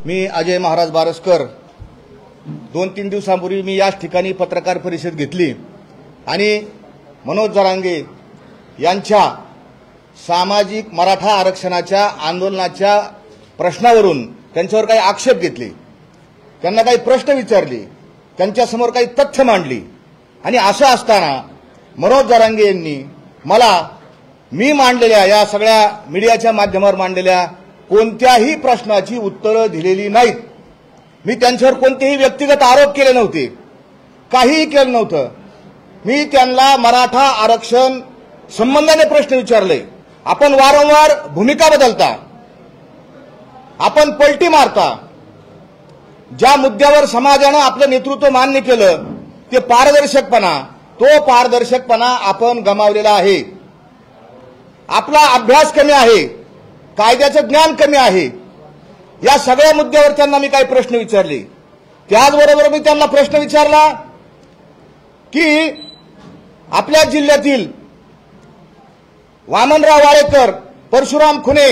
मी अजय महाराज बारसकर 2-3 दिवसांपूर्वी मी याच ठिकाणी पत्रकार परिषद घेतली आणि मनोज जरांगे यांच्या सामाजिक मराठा आरक्षणाच्या आंदोलनाच्या प्रश्नावरून त्यांच्यावर काही आक्षेप घेतले, त्यांना काही प्रश्न विचारले, त्यांच्यासमोर काही तथ्य मांडली आणि असं असताना मनोज जरांगे यांनी मला मी मांडलेल्या या सगळ्या मीडियाच्या माध्यमावर मांडलेल्या कोणत्याही प्रश्नाची उत्तरं दिलेली नाहीत। मी त्यांच्यावर कोणतेही व्यक्तिगत आरोप केले नव्हते, काहीही केलं नव्हतं। मी त्यांना मराठा आरक्षण संबंधाने प्रश्न विचारले। आपण वारंवार भूमिका बदलता, आपण पलटी मारता। ज्या मुद्द्यावर समाजाने आपलं नेतृत्व मान्य केलं ते पारदर्शकपणा, तो पारदर्शकपणा आपण गमावलेला आहे। आपला अभ्यास कमी आहे, कायद्याचं ज्ञान कमी आहे। या सगळ्या मुद्द्यावर त्यांना मी काही प्रश्न विचारले। त्याचबरोबर मी त्यांना प्रश्न विचारला की आपल्या जिल्ह्यातील वामनराव वाळेकर, परशुराम खुने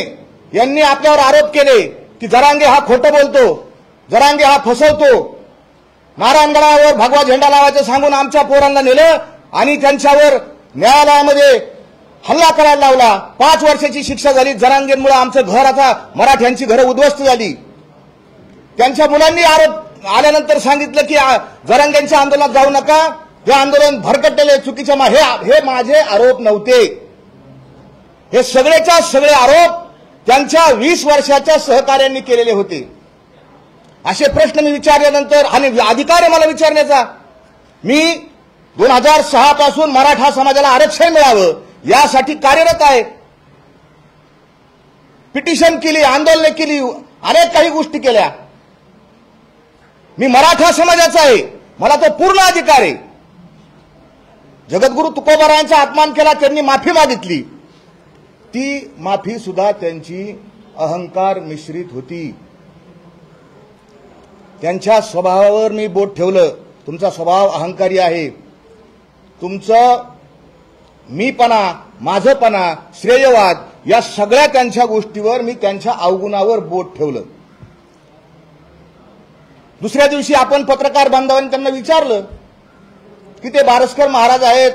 यांनी आपल्यावर आरोप केले की जरांगे हा खोटं बोलतो, जरांगे हा फसवतो। नारायणगडावर भगवा झेंडा लावायचं सांगून आमच्या पोरांना नेलं आणि त्यांच्यावर न्यायालयामध्ये हल्ला करायला लावला। 5 वर्षाची शिक्षा झाली। जरांगेंमुळे आमचं घर, आता मराठ्यांची घरं उद्ध्वस्त झाली। त्यांच्या मुलांनी आरोप आल्यानंतर सांगितलं की जरांगेंच्या आंदोलनात जाऊ नका, हे आंदोलन भरकटलेले, चुकीचे। हे माझे आरोप नव्हते, हे सगळेच्या सगळे आरोप त्यांच्या 20 वर्षाच्या सहकार्यांनी केलेले होते। असे प्रश्न मी विचारल्यानंतर आणि अधिकार आहे मला विचारण्याचा। मी 2006 पासून मराठा समाजाला आरक्षण मिळावं यासाठी कार्यरत आहे। पिटिशन केली, आंदोलने केली, अनेक काही गोष्टी केल्या। मी मराठा समाजाचा आहे, मला तो पूर्ण अधिकार आहे। जगद्गुरु तुकोबारायांचा अपमान केला, त्यांनी माफी मागितली। ती माफी सुद्धा त्यांची अहंकार मिश्रित होती। त्यांच्या स्वभावावर मी बोट ठेवलं। तुमचा स्वभाव अहंकारी आहे, तुमचं मीपणा, माझपणा, श्रेयवाद या सगळ्या त्यांच्या गोष्टीवर मी त्यांच्या अवगुणावर बोट ठेवलं। दुसऱ्या दिवशी आपण पत्रकार बांधवांनी त्यांना विचारलं की ते बारसकर महाराज आहेत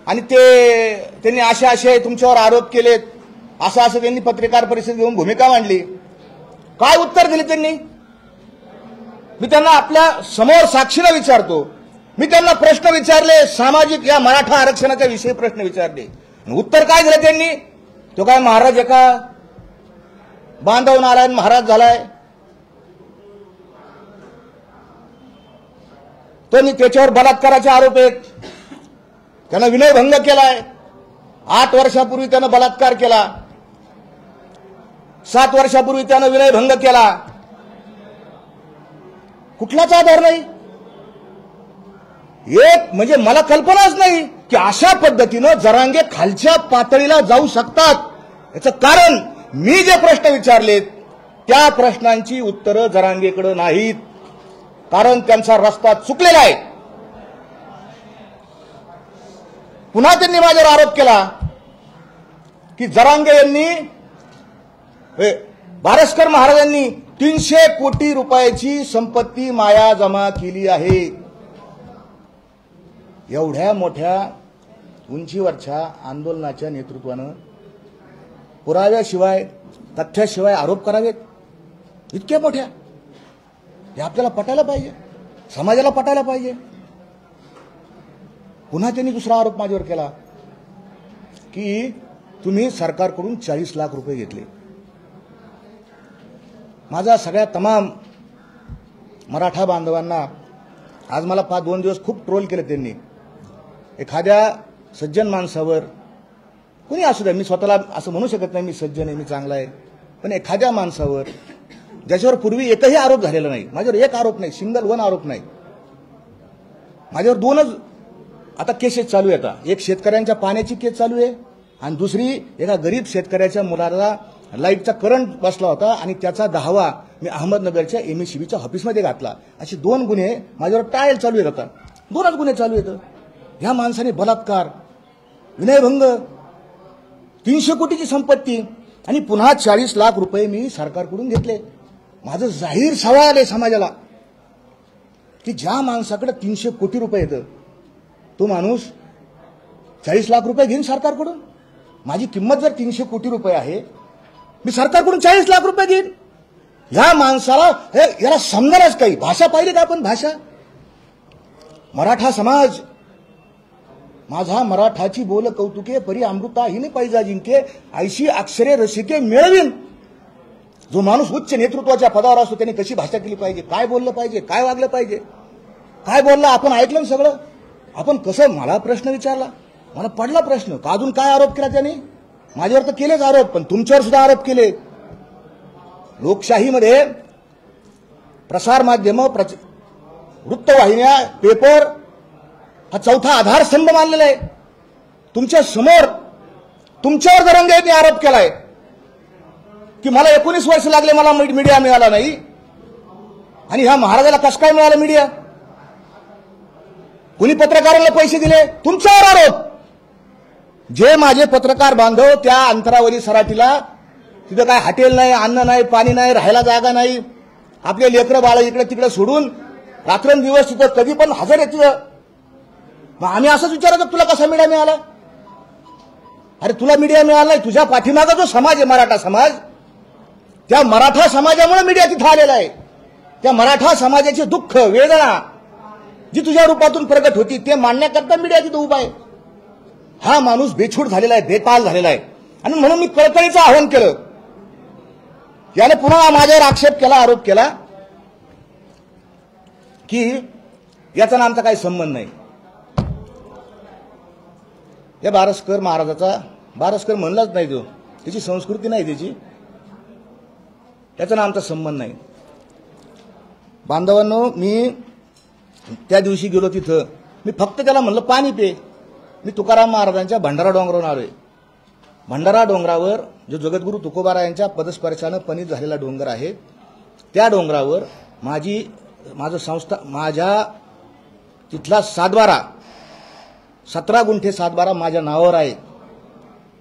आणि त्यांनी असे तुमच्यावर आरोप केलेत, असं त्यांनी पत्रकार परिषद घेऊन भूमिका मांडली। काय उत्तर दिले त्यांनी? मी त्यांना आपल्या समोर साक्षीने विचारतो। मी त्यांना प्रश्न विचारले, सामाजिक या मराठा आरक्षणाच्या विषयी प्रश्न विचारले, उत्तर काय दिलं त्यांनी? तो काय महाराज एका बांधव नारायण महाराज झालाय, तो त्याच्यावर बलात्काराचे आरोप आहेत, त्यानं विनयभंग केलाय। 8 वर्षापूर्वी त्यानं बलात्कार केला, 7 वर्षापूर्वी त्यानं विनयभंग केला। कुठलाच आधार नाही। एक म्हणजे मला कल्पनाच नाही की अशा पद्धतीनं जरांगे खालच्या पातळीला जाऊ शकतात। याचं कारण मी जे प्रश्न विचारलेत त्या प्रश्नांची उत्तरं जरांगेकडे नाहीत, कारण त्यांचा रस्ता चुकलेला आहे। पुन्हा त्यांनी माझ्यावर आरोप केला की जरांगे यांनी, बारसकर महाराजांनी 300 कोटी रुपयाची संपत्ती माया जमा केली आहे। एवढ्या मोठ्या उंचीवरच्या आंदोलनाच्या नेतृत्वानं पुराव्याशिवाय, तथ्याशिवाय आरोप करावेत? इतक्या मोठ्या, हे आपल्याला पटायला पाहिजे, समाजाला पटायला पाहिजे। पुन्हा त्यांनी दुसरा आरोप माझ्यावर केला की तुम्ही सरकारकडून 40 लाख रुपये घेतले। माझा सगळ्या तमाम मराठा बांधवांना आज मला 2 दिवस खूप ट्रोल केले त्यांनी। एखाद्या सज्जन माणसावर, कोणी असू द्या, मी स्वतःला असं म्हणू शकत नाही मी सज्जन आहे, मी चांगला आहे, पण एखाद्या माणसावर ज्याच्यावर पूर्वी एकही आरोप झालेला नाही, माझ्यावर एक आरोप नाही, सिंगल वन आरोप नाही, माझ्यावर 2च आता केसेस चालू आहेत। एक शेतकऱ्यांच्या पाण्याची केस चालू आहे आणि दुसरी एका गरीब शेतकऱ्याच्या मुलाला लाईटचा करंट बसला होता आणि त्याचा दावा मी अहमदनगरच्या एमएससीबीच्या ऑफिसमध्ये घातला। असे 2 गुन्हे माझ्यावर ट्रायल चालू आहेत। आता 2च गुन्हे चालू आहेत। ह्या माणसाने बलात्कार, विनयभंग, 300 कोटीची संपत्ती आणि पुन्हा 40 लाख रुपये मी सरकारकडून घेतले। माझं जाहीर सवाल आहे समाजाला की ज्या माणसाकडे 300 कोटी रुपये येतं तो माणूस 40 लाख रुपये घेईन सरकारकडून. माझी किंमत जर 300 कोटी रुपये आहे, मी सरकारकडून 40 लाख रुपये घेईन. ह्या माणसाला याला समजणारच काही. भाषा पाहिली का आपण? भाषा. मराठा समाज माझा मराठाची बोल कौतुके परी अमृता हिने पैजा जिंके ऐशी अक्षरे रसिके मिळवीन. जो माणूस उच्च नेतृत्वाच्या पदावर असतो त्याने कशी भाषा केली पाहिजे, काय बोललं पाहिजे, काय वागलं पाहिजे, काय बोललं आपण ऐकलं सगळं. आपण कसं, मला प्रश्न विचारला, मला पडला प्रश्न का अजून काय आरोप केला त्यांनी. माझ्यावर तर केलेच आरोप, पण तुमच्यावर सुद्धा आरोप केले. लोकशाहीमध्ये प्रसार माध्यम, वृत्तवाहिन्या, पेपर हा चौथा आधारस्तंभ मानलेला आहे. तुमच्या समोर तुमच्यावर जरांगेंनी आरोप केलाय की मला 19 वर्ष लागले, मला मीडिया मिळाला नाही. आणि ह्या महाराजाला कसं काय मिळालं मीडिया? कुणी पत्रकारांना पैसे दिले? तुमच्यावर आरोप. जे माझे पत्रकार बांधव त्या अंतरावरी सराटीला, तिथं काय हॉटेल नाही, अन्न नाही, पाणी नाही, राहायला जागा नाही, आपले लेकरं बाळ इकडे तिकडे सोडून रात्रंदिवस तिथं कधी पण हजर आहे तिथं. मग आम्ही असंच विचारायचं तुला कसा मीडिया मिळाला? अरे तुला मीडिया मिळाला नाही, तुझ्या पाठीमागा जो समाज आहे मराठा समाज, त्या मराठा समाजामुळे मीडिया तिथं आलेला आहे. त्या मराठा समाजाचे दुःख वेदना जी तुझ्या रूपातून प्रगट होती ते मांडण्याकरता मीडिया तिथं उभा आहे. हा माणूस बेछूट झालेला आहे, बेताल झालेला आहे. आणि म्हणून मी कळकळीचं आवाहन केलं. याने पुन्हा माझ्यावर आक्षेप केला, आरोप केला की याचा ना आमचा काही संबंध नाही. या बारस्कर महाराजाचा, बारस्कर म्हणलाच नाही तो, त्याची संस्कृती नाही त्याची, त्याचा ना आमचा संबंध नाही. बांधवांनो, मी त्या दिवशी गेलो तिथं, मी फक्त त्याला म्हणलं पाणी पे. मी तुकाराम महाराजांच्या भंडारा डोंगरावरून आलोय. भंडारा डोंगरावर जो जगद्गुरू तुकोबाराय यांच्या पदस्पर्शानं पणित झालेला डोंगर आहे, त्या डोंगरावर माझं संस्था, माझ्या तिथला सातबारा, 17 गुंठे सातबारा माझ्या नावावर आहे.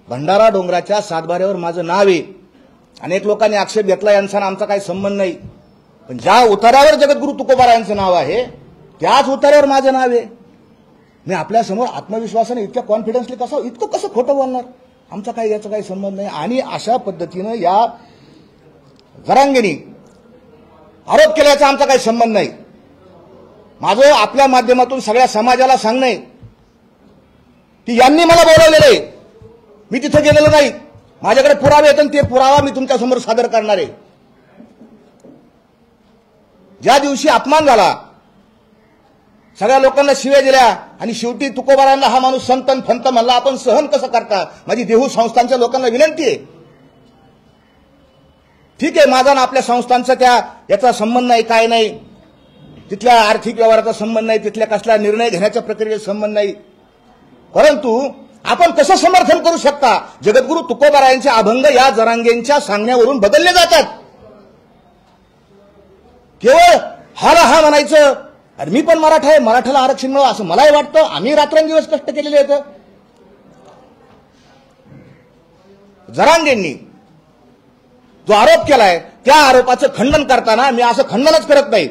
भंडारा डोंगराच्या सातबाऱ्यावर माझं नाव आहे. अनेक लोकांनी आक्षेप घेतला यांचा आमचा काही संबंध नाही, पण ज्या उतार्यावर जगद्गुरू तुकोबाराय यांचं नाव आहे त्याच उतार्यावर माझं नाव आहे. मी आपल्या समोर आत्मविश्वासाने इतक्या कॉन्फिडन्सली इतकं कसं खोटं बोलणार? आमचा काही याचा काही संबंध नाही. आणि अशा पद्धतीनं या जरांगेंनी आरोप केल्याचा आमचा काही संबंध नाही. माझं आपल्या माध्यमातून सगळ्या समाजाला सांगणं आहे की यांनी मला बोलवलेलं आहे, मी तिथे गेलेलो नाही. माझ्याकडे पुरावे आहेत आणि ते पुरावा मी तुमच्यासमोर सादर करणार आहे. ज्या दिवशी अपमान झाला, सगळ्या लोकांना शिव्या दिल्या आणि शेवटी तुकोबारायांना हा माणूस संतन फंत म्हणला, आपण सहन कसं करता? माझी देहू संस्थांच्या लोकांना विनंती आहे, ठीक आहे माझा ना आपल्या संस्थांचा याचा संबंध नाही, काय नाही, तिथल्या आर्थिक व्यवहाराचा संबंध नाही, तिथल्या कसला निर्णय घेण्याच्या प्रक्रियेचा संबंध नाही, परंतु आपण कसं समर्थन करू शकता? जगद्गुरू तुकोबारायांचे अभंग या जरांगेंच्या सांगण्यावरून बदलले जातात. केवळ हाला हा म्हणायचं, अरे मी पण मराठा आहे, मराठाला आरक्षण मिळावं असं मलाही वाटतं, आम्ही रात्रंदिवस कष्ट केलेले आहेत. जरांगेंनी जो आरोप केलाय त्या आरोपाचं खंडन करताना मी असं खंडनच करत नाही,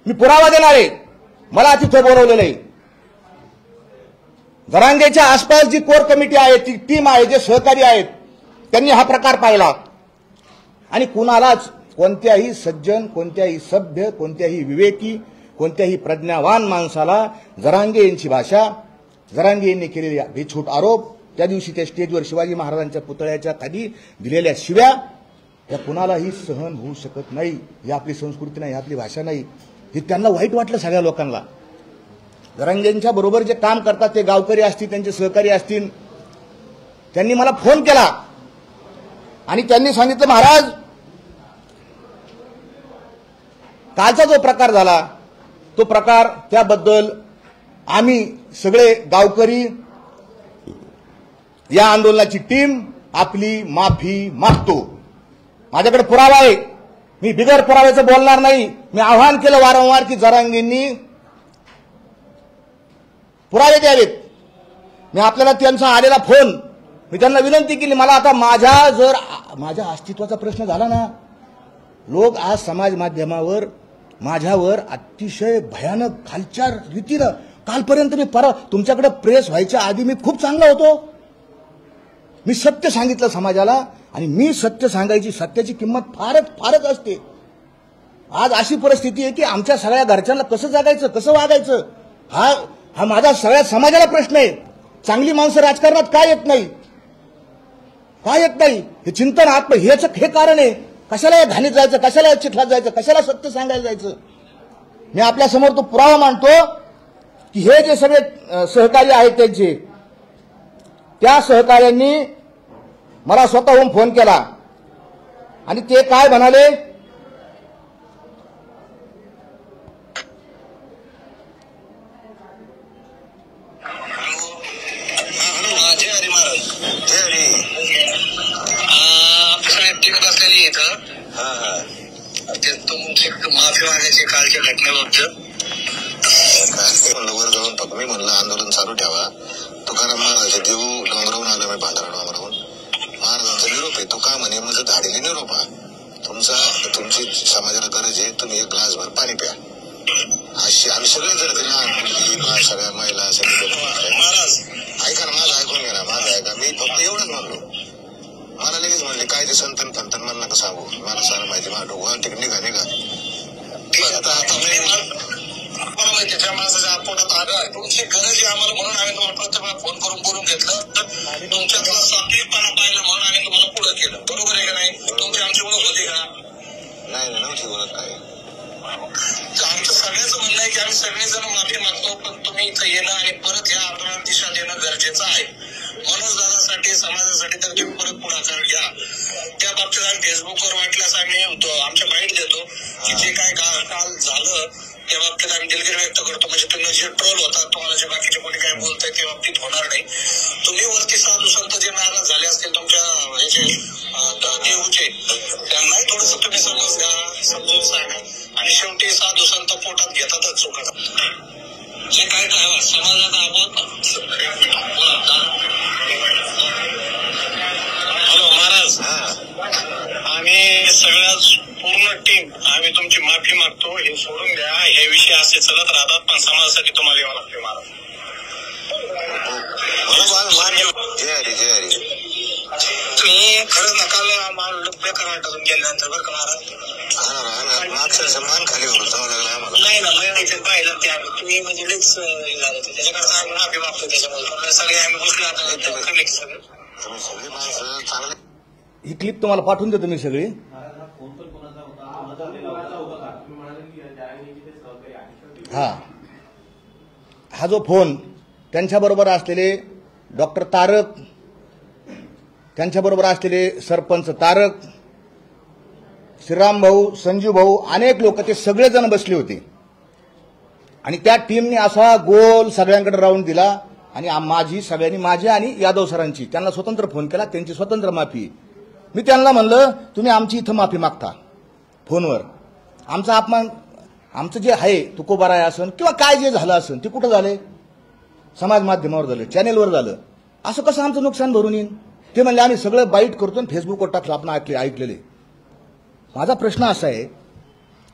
मी पुरावा देणार आहे. मला तिथे बोलवलेलं आहे. जरांगेच्या आसपास जी कोर कमिटी आहे, ती टीम आहे, जे सहकारी आहेत, त्यांनी हा प्रकार पाहिला. आणि कुणालाच, कोणत्याही सज्जन, कोणत्याही सभ्य, कोणत्याही विवेकी, कोणत्याही प्रज्ञावान माणसाला जरांगे यांची भाषा, जरांगे यांनी केलेले बेछूट आरोप, त्या दिवशी त्या स्टेजवर शिवाजी महाराजांच्या पुतळ्याच्या खाली दिलेल्या शिव्या, या कुणालाही सहन होऊ शकत नाही. ही आपली संस्कृती नाही, आपली भाषा नाही. हे त्यांना वाईट वाटलं सगळ्या लोकांना. जरांगेंच्या बरोबर जे काम करतात ते गावकरी असतील, त्यांचे सहकारी असतील, त्यांनी मला फोन केला आणि त्यांनी सांगितलं, महाराज कालचा जो प्रकार झाला तो प्रकार, त्याबद्दल आम्ही सगळे गावकरी, या आंदोलनाची टीम आपली माफी मागतो. माझ्याकडे पुरावा आहे, मी बिगर पुराव्याचं बोलणार नाही. मी आवाहन केलं वारंवार की जरांगेंनी पुरावे द्यावेत. मी आपल्याला त्यांचा आलेला फोन, मी त्यांना विनंती केली, मला आता माझ्या अस्तित्वाचा प्रश्न झाला ना, लोक आज समाज माध्यमावर माझ्यावर अतिशय भयानक खालच्या रीतीनं, कालपर्यंत मी तुमच्याकडे प्रेस व्हायच्या आधी मी खूप चांगला होतो, मी सत्य सांगितलं समाजाला, आणि मी सत्य सांगायची, सत्याची किंमत फारच असते. आज अशी परिस्थिती आहे की आमच्या सगळ्या घरच्यांना कसं जगायचं, कसं वागायचं, हा माझा सगळ्या समाजाला प्रश्न आहे. चांगली माणसं राजकारणात काय येत नाही, हे चिंतन हे कारण आहे. कशाला या घाणीत जायचं, कशाला या चिखलात जायचं, कशाला सत्य सांगायला जायचं. मी आपल्या समोर तो पुरावा मांडतो की हे जे सगळे सहकारी आहेत त्यांचे, त्या सहकार्यांनी मला स्वतःहून फोन केला आणि ते काय म्हणाले, माफी मागायची कालच्या घटनेबाबत वर जाऊन फक्त मी म्हणलं आंदोलन चालू ठेवा. तुकाराम महाराज देऊ डोंगरावून आलो, मी भांडारा डोंगरावून. महाराजांचा निरोप आहे, तो का म्हणे म्हणजे धाडीने निरोप हा तुमची समाजाला गरज आहे, तुम्ही एक ग्लासभर पाणी प्या. अशी आम्ही सगळे जर सगळ्या महिला सगळे महाराज ऐका ना, माझं ऐकून घ्या ना, माझं ऐका. मी फक्त एवढंच म्हणलो, मला लगेच म्हणले काय ते संतन फंतन मला नका सांगू, मला सांग माहिती, माझं डोकं तिकडे निघा. त्याच्या माणसाच्या पोटात आलं, तुमची गरज आहे आम्हाला म्हणून आम्ही तुम्हाला प्रत्येक फोन करून बोलून घेतलं, तुमच्यातला सात्विकपणा पाहिलं म्हणून आम्ही तुम्हाला पुढे केलं. बरोबर आहे का नाही? तुमची आमची ओळख होती का? नाही नव्हती ओळख. काय आमचं सगळ्याच म्हणणं आहे की आम्ही सगळेजण माफी मागतो, पण तुम्ही इथं येणं आणि परत या आंदोलनात दिशा देणं गरजेचं आहे. मनोज दादासाठी, समाजासाठी तर तुम्ही परत पुढाकार घ्या. त्या बाबतीत आम्ही फेसबुकवर वाटल्यास आम्ही आमच्या माहिती देतो की जे काय काल झालं त्या बाबतीत आम्ही दिलगिरी व्यक्त करतो. म्हणजे तुम्ही जे ट्रोल होतात, तुम्हाला जे बाकीचे कोणी काय बोलताय त्या बाबतीत होणार नाही. तुम्ही वरती साधू संत जे नाराज झाले असतील तुमच्या ह्याचे देऊचे, त्यांनाही थोडस तुम्ही समजून सांगा. आणि शेवटी साधू संत पोटात घेतातच चुकत. जे काय काय समाजात हॅलो महाराज, आम्ही सगळ्या पूर्ण टीम आम्ही तुमची माफी मागतो. हे सोडून द्या, हे विषय असे चालत राहतात, पण समाजासाठी तुम्हाला यावं लागते महाराज. जय हरी जय हरी. तुम्ही खरंच नकाल बेकार वाटून गेल्यानंतर बरं का महाराज, मागचा सन्मान खाली होतो जावं लागला आम्हाला. नाही ना, मी पाहिलं त्या तुम्ही म्हणजे लईच झालं, त्याच्याकडे आम्ही माफी मागतो. त्याच्यामुळे सगळे आम्ही गोष्टी तुम्ही सगळी माणसं चांगली. ही क्लिप तुम्हाला पाठवून देतो मी सगळी. हा जो फोन त्यांच्याबरोबर असलेले डॉक्टर तारक, त्यांच्याबरोबर असलेले सरपंच तारक, श्रीराम भाऊ, संजू भाऊ, अनेक लोक, ते सगळेजण बसले होते. आणि त्या टीमने असा गोल सगळ्यांकडे राऊंड दिला आणि सगळ्यांनी माझी आणि यादव सरांची, त्यांना स्वतंत्र फोन केला, त्यांची स्वतंत्र माफी. मी त्यांना म्हणलं तुम्ही आमची इथं माफी मागता फोनवर, आमचा अपमान, आमचं जे आहे तुकोबाराय असन किंवा काय जे झालं असन ते कुठं झालंय, समाज माध्यमावर झालं, चॅनेलवर झालं, असं कसं आमचं नुकसान भरून येईल. ते म्हणले आम्ही सगळं बाईट करतो आणि फेसबुकवर टाकलं, आपण ऐकलेले. माझा प्रश्न असा आहे,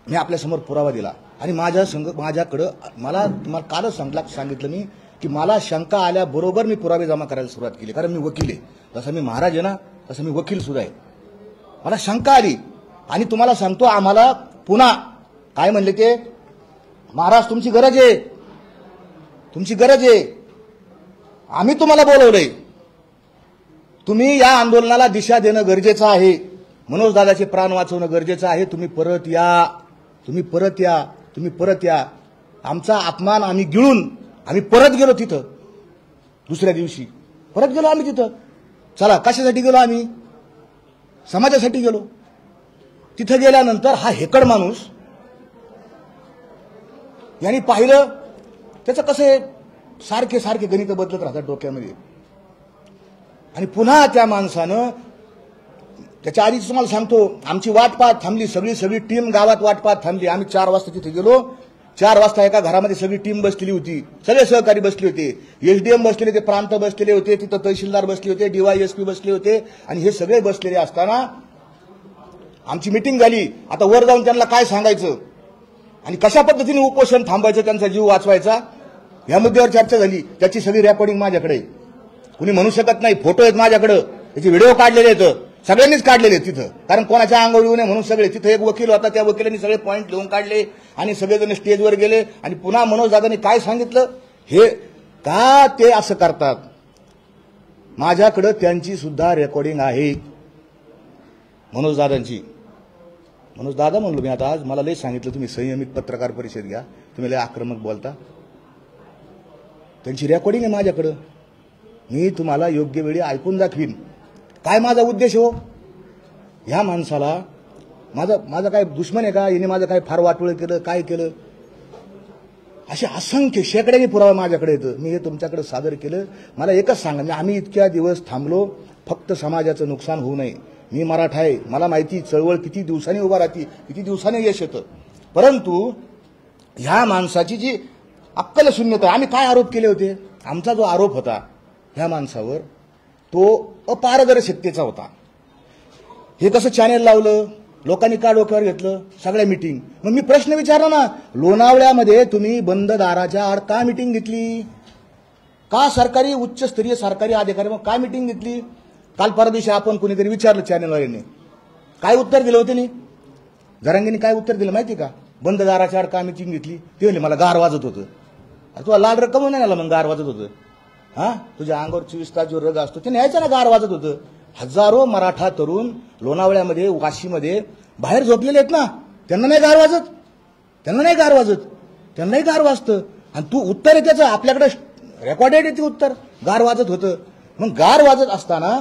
मी आपल्यासमोर पुरावा दिला आणि माझ्याकडं मला तुम्हाला कालच सांगितलं मी की मला शंका आल्याबरोबर मी पुरावे जमा करायला सुरुवात केली, कारण मी वकील आहे. जसं मी महाराज आहे ना, तसं मी वकील सुद्धा आहे. मला शंका आली आणि तुम्हाला सांगतो, आम्हाला पुन्हा काय म्हणले ते, महाराज तुमची गरज आहे, तुमची गरज आहे, आम्ही तुम्हाला बोलवलंय, तुम्ही या आंदोलनाला दिशा देणं गरजेचं आहे, मनोज दादाचे प्राण वाचवणं गरजेचं आहे, तुम्ही परत या, तुम्ही परत या, तुम्ही परत या. आमचा अपमान आम्ही गिळून आम्ही परत गेलो तिथं. दुसऱ्या दिवशी परत गेलो आम्ही तिथं. चला, कशासाठी गेलो आम्ही, समाजासाठी गेलो. तिथं गेल्यानंतर हा हेकड माणूस यांनी पाहिलं, त्याचं कसं सारखे सारखे गणित बदलत राहतात डोक्यामध्ये. आणि पुन्हा त्या माणसानं, त्याच्या आधीच तुम्हाला सांगतो, आमची वाट पाहत थांबली, सगळी टीम गावात वाट पाहत थांबली. आम्ही 4 वाजता तिथे गेलो. 4 वाजता एका घरामध्ये सगळी टीम बसलेली होती, सगळे सहकारी बसले होते, एसडीएम बसलेले होते, प्रांत बसलेले होते, तिथं तहसीलदार बसले होते, DYSP बसले होते. आणि हे सगळे बसलेले असताना आमची मिटिंग झाली, आता वर जाऊन त्यांना काय सांगायचं आणि कशा पद्धतीने उपोषण थांबायचं, त्यांचा जीव वाचवायचा, या मुद्द्यावर चर्चा झाली. त्याची सगळी रेकॉर्डिंग माझ्याकडे, कुणी म्हणू शकत नाही. फोटो आहेत माझ्याकडे, त्याचे व्हिडिओ काढलेले आहेत, सगळ्यांनीच काढलेले आहेत तिथं, कारण कोणाच्या अंगावर येऊ नये म्हणून सगळे. तिथं एक वकील होता, त्या वकिलांनी सगळे पॉईंट लिहून काढले आणि सगळेजण स्टेजवर गेले आणि पुन्हा मनोज दादांनी काय सांगितलं, हे का ते असं करतात. माझ्याकडे त्यांची सुद्धा रेकॉर्डिंग आहे, मनोज दादांची. मनोज दादा म्हणलो मी आता आज, मला लय सांगितलं तुम्ही संयमित पत्रकार परिषद घ्या, तुम्ही लय आक्रमक बोलता. त्यांची रेकॉर्डिंग आहे माझ्याकडं, मी तुम्हाला योग्य वेळी ऐकून दाखवीन. काय माझा उद्देश हो, ह्या माणसाला माझा काय दुश्मन आहे का, याने माझं काय फार वाटोळं केलं, काय केलं, असे असंख्य शेकड्याने पुरावा माझ्याकडे येतं. मी हे तुमच्याकडे सादर केलं. मला एकच सांगा, आम्ही इतक्या दिवस थांबलो फक्त समाजाचं नुकसान होऊ नये. मी मराठा आहे, मला माहिती चळवळ किती दिवसांनी उभा राहते, किती दिवसांनी यश येतं. परंतु ह्या माणसाची जी अक्कल शून्यता, आम्ही काय आरोप केले होते, आमचा जो आरोप होता ह्या माणसावर तो अपारदर्शकतेचा होता. हे कसं चॅनेल लावलं, लोकांनी का डोक्यावर घेतलं, सगळ्या मिटिंग. मग मी प्रश्न विचारला ना, लोणावळ्यामध्ये तुम्ही बंद दाराच्या आड का मिटिंग घेतली, का सरकारी उच्चस्तरीय सरकारी अधिकारी मग काय मिटिंग घेतली. काल परदिवशी आपण कोणीतरी विचारलं चॅनेलवाल्यांनी, काय उत्तर दिलं होतं नाही, जरांगींनी काय उत्तर दिलं माहिती का, बंद दाराच्या आड का मिटिंग घेतली. ते म्हणले मला गार वाजत होतं. अरे तुला लाल रक्कम नाही आला मग गार वाजत होतं, हा तुझ्या अंगावर 24 तास जो रग असतो ते न्यायचा ना, गार वाजत होतं. हजारो मराठा तरुण लोणावळ्यामध्ये वाशीमध्ये बाहेर झोपलेले आहेत ना, त्यांना नाही गार वाजत, त्यांनाही गार वाजतं. आणि तू उत्तर आहे त्याचं, आपल्याकडे रेकॉर्डेड आहे ते उत्तर, गार वाजत होतं. मग गार वाजत असताना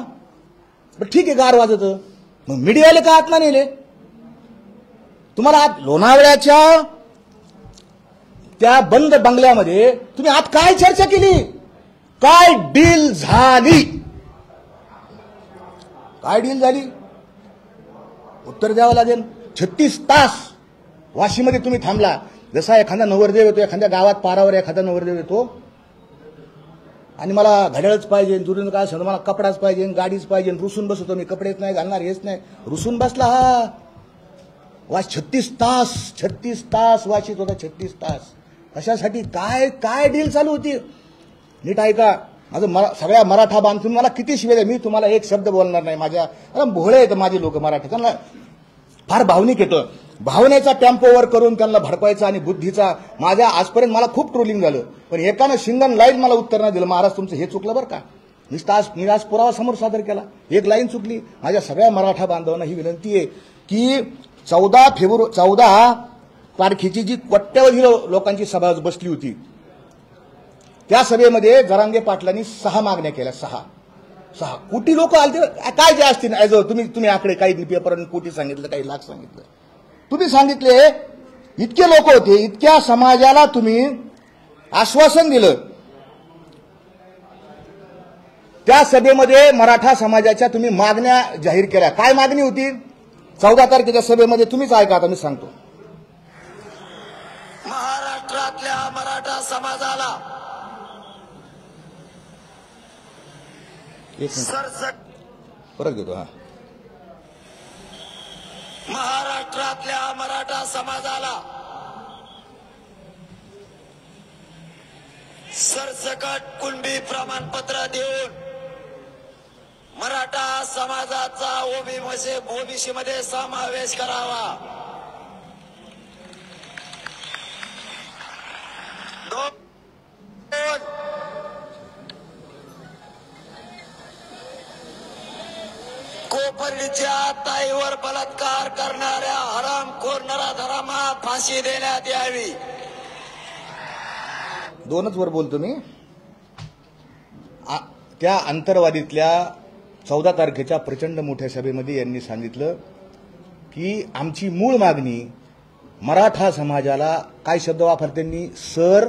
ठीक आहे, गार वाजत, मग मीडियाले का आत नेले तुम्हाला. आत लोणावळ्याच्या त्या बंद बंगल्यामध्ये तुम्ही आत काय चर्चा केली, काय डील झाली, काय डील झाली, उत्तर द्यावं लागेल. 36 तास वाशीमध्ये तुम्ही थांबला. जसा एखादा नवरदेव येतो, एखाद्या गावात पारावर एखादा नवरदेव येतो आणि मला घड्याळच पाहिजे, दुरून काय सांगतो मला कपडाच पाहिजे, गाडीच पाहिजे, रुसून बसतो मी, कपडेच नाही घालणार, हेच नाही, रुसून बसला हा. वाश 36 तास वाशीत होता, 36 तास. कशासाठी, काय काय डील चालू होती, नीट ऐका. माझं सगळ्या मराठा बांधून मला किती शिवे, मी तुम्हाला एक शब्द बोलणार नाही. माझ्या भोळे येतं माझे लोक मराठा, त्यांना फार भावनिक येतं. भावनेचा टेम्पोवर करून त्यांना भडकवायचा आणि बुद्धीचा. माझ्या आजपर्यंत मला खूप ट्रोलिंग झालं, पण एकानं शिंगण लाईन मला उत्तर नाही दिलं, महाराज तुमचं हे चुकलं बरं का. मी आज पुरावा समोर सादर केला, एक लाईन चुकली. माझ्या सगळ्या मराठा बांधवांना ही विनंती आहे की 14 तारखेची जी कोट्यवधी लोकांची सभा बसली होती, त्या सभेमध्ये जरांगे पाटलांनी 6 मागण्या केल्या. 6 कोटी लोक आले. काय जे असतील तुम्ही आकडे काही पेपर कोटी सांगितलं, काही लाख सांगितलं, तुम्ही सांगितले इतके लोक होते, इतक्या समाजाला तुम्ही आश्वासन दिलं. त्या सभेमध्ये मराठा समाजाच्या तुम्ही मागण्या जाहीर केल्या. काय मागणी होती 14 तारखेच्या सभेमध्ये, तुम्हीच ऐका, आता मी सांगतो. महाराष्ट्रातल्या मराठा समाजाला परत घेतो. हा, महाराष्ट्रातल्या मराठा समाजाला सरसकट कुणबी प्रमाणपत्र देऊन मराठा समाजाचा ओबीसी मध्ये समावेश करावा. 2 कोपरलीच्या ताईवर बलात्कार करणाऱ्या हरामखोर नराधमांना फाशी देण्यात यावी. 2च वर बोलतो मी. त्या अंतरवादीतल्या 14 तारखेच्या प्रचंड मोठ्या सभेमध्ये यांनी सांगितलं की आमची मूळ मागणी मराठा समाजाला, काय शब्द वापरते त्यांनी, सर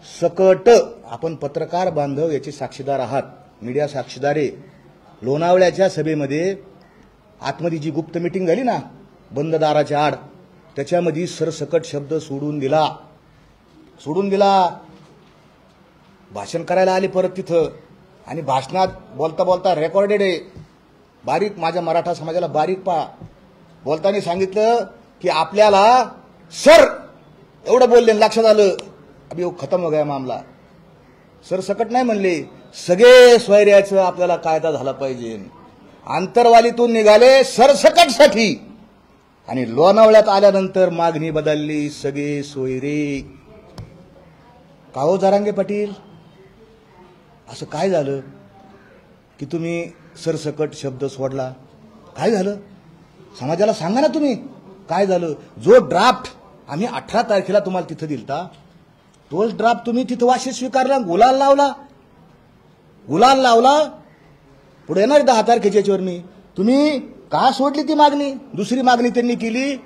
सकट. आपण पत्रकार बांधव याचे साक्षीदार आहात, मीडिया साक्षीदार आहे. लोणावळ्याच्या सभेमध्ये आतमध्ये जी गुप्त मिटिंग झाली ना बंद दाराच्या आड, त्याच्यामध्ये सरसकट शब्द सोडून दिला. भाषण करायला आले परत तिथं, आणि भाषणात बोलता बोलता रेकॉर्डेड आहे, बारीक, माझ्या मराठा समाजाला बारीक पहा, बोलताना सांगितलं की आपल्याला सर एवढं बोलले, लक्षात आलं अभी वो खत्म हो गया मामला. सरसकट नाही म्हणले, सगळे सोयऱ्याचं आपल्याला कायदा झाला पाहिजे. आंतरवालीतून निघाले सरसकटसाठी आणि लोणावळ्यात आल्यानंतर मागणी बदलली, सगळे सोयरे. का हो जरांगे पाटील, असं काय झालं की तुम्ही सरसकट शब्द सोडला? काय झालं समाजाला सांगा ना तुम्ही, काय झालं? जो ड्राफ्ट आम्ही 18 तारखेला तुम्हाला तिथं दिलता, तोच ड्राफ्ट तुम्ही तिथं वाशी स्वीकारला, गुलाल लावला. पुढे येणार 10 तारखेच्या याच्यावर मी, तुम्ही का सोडली ती मागणी? दुसरी मागणी त्यांनी केली,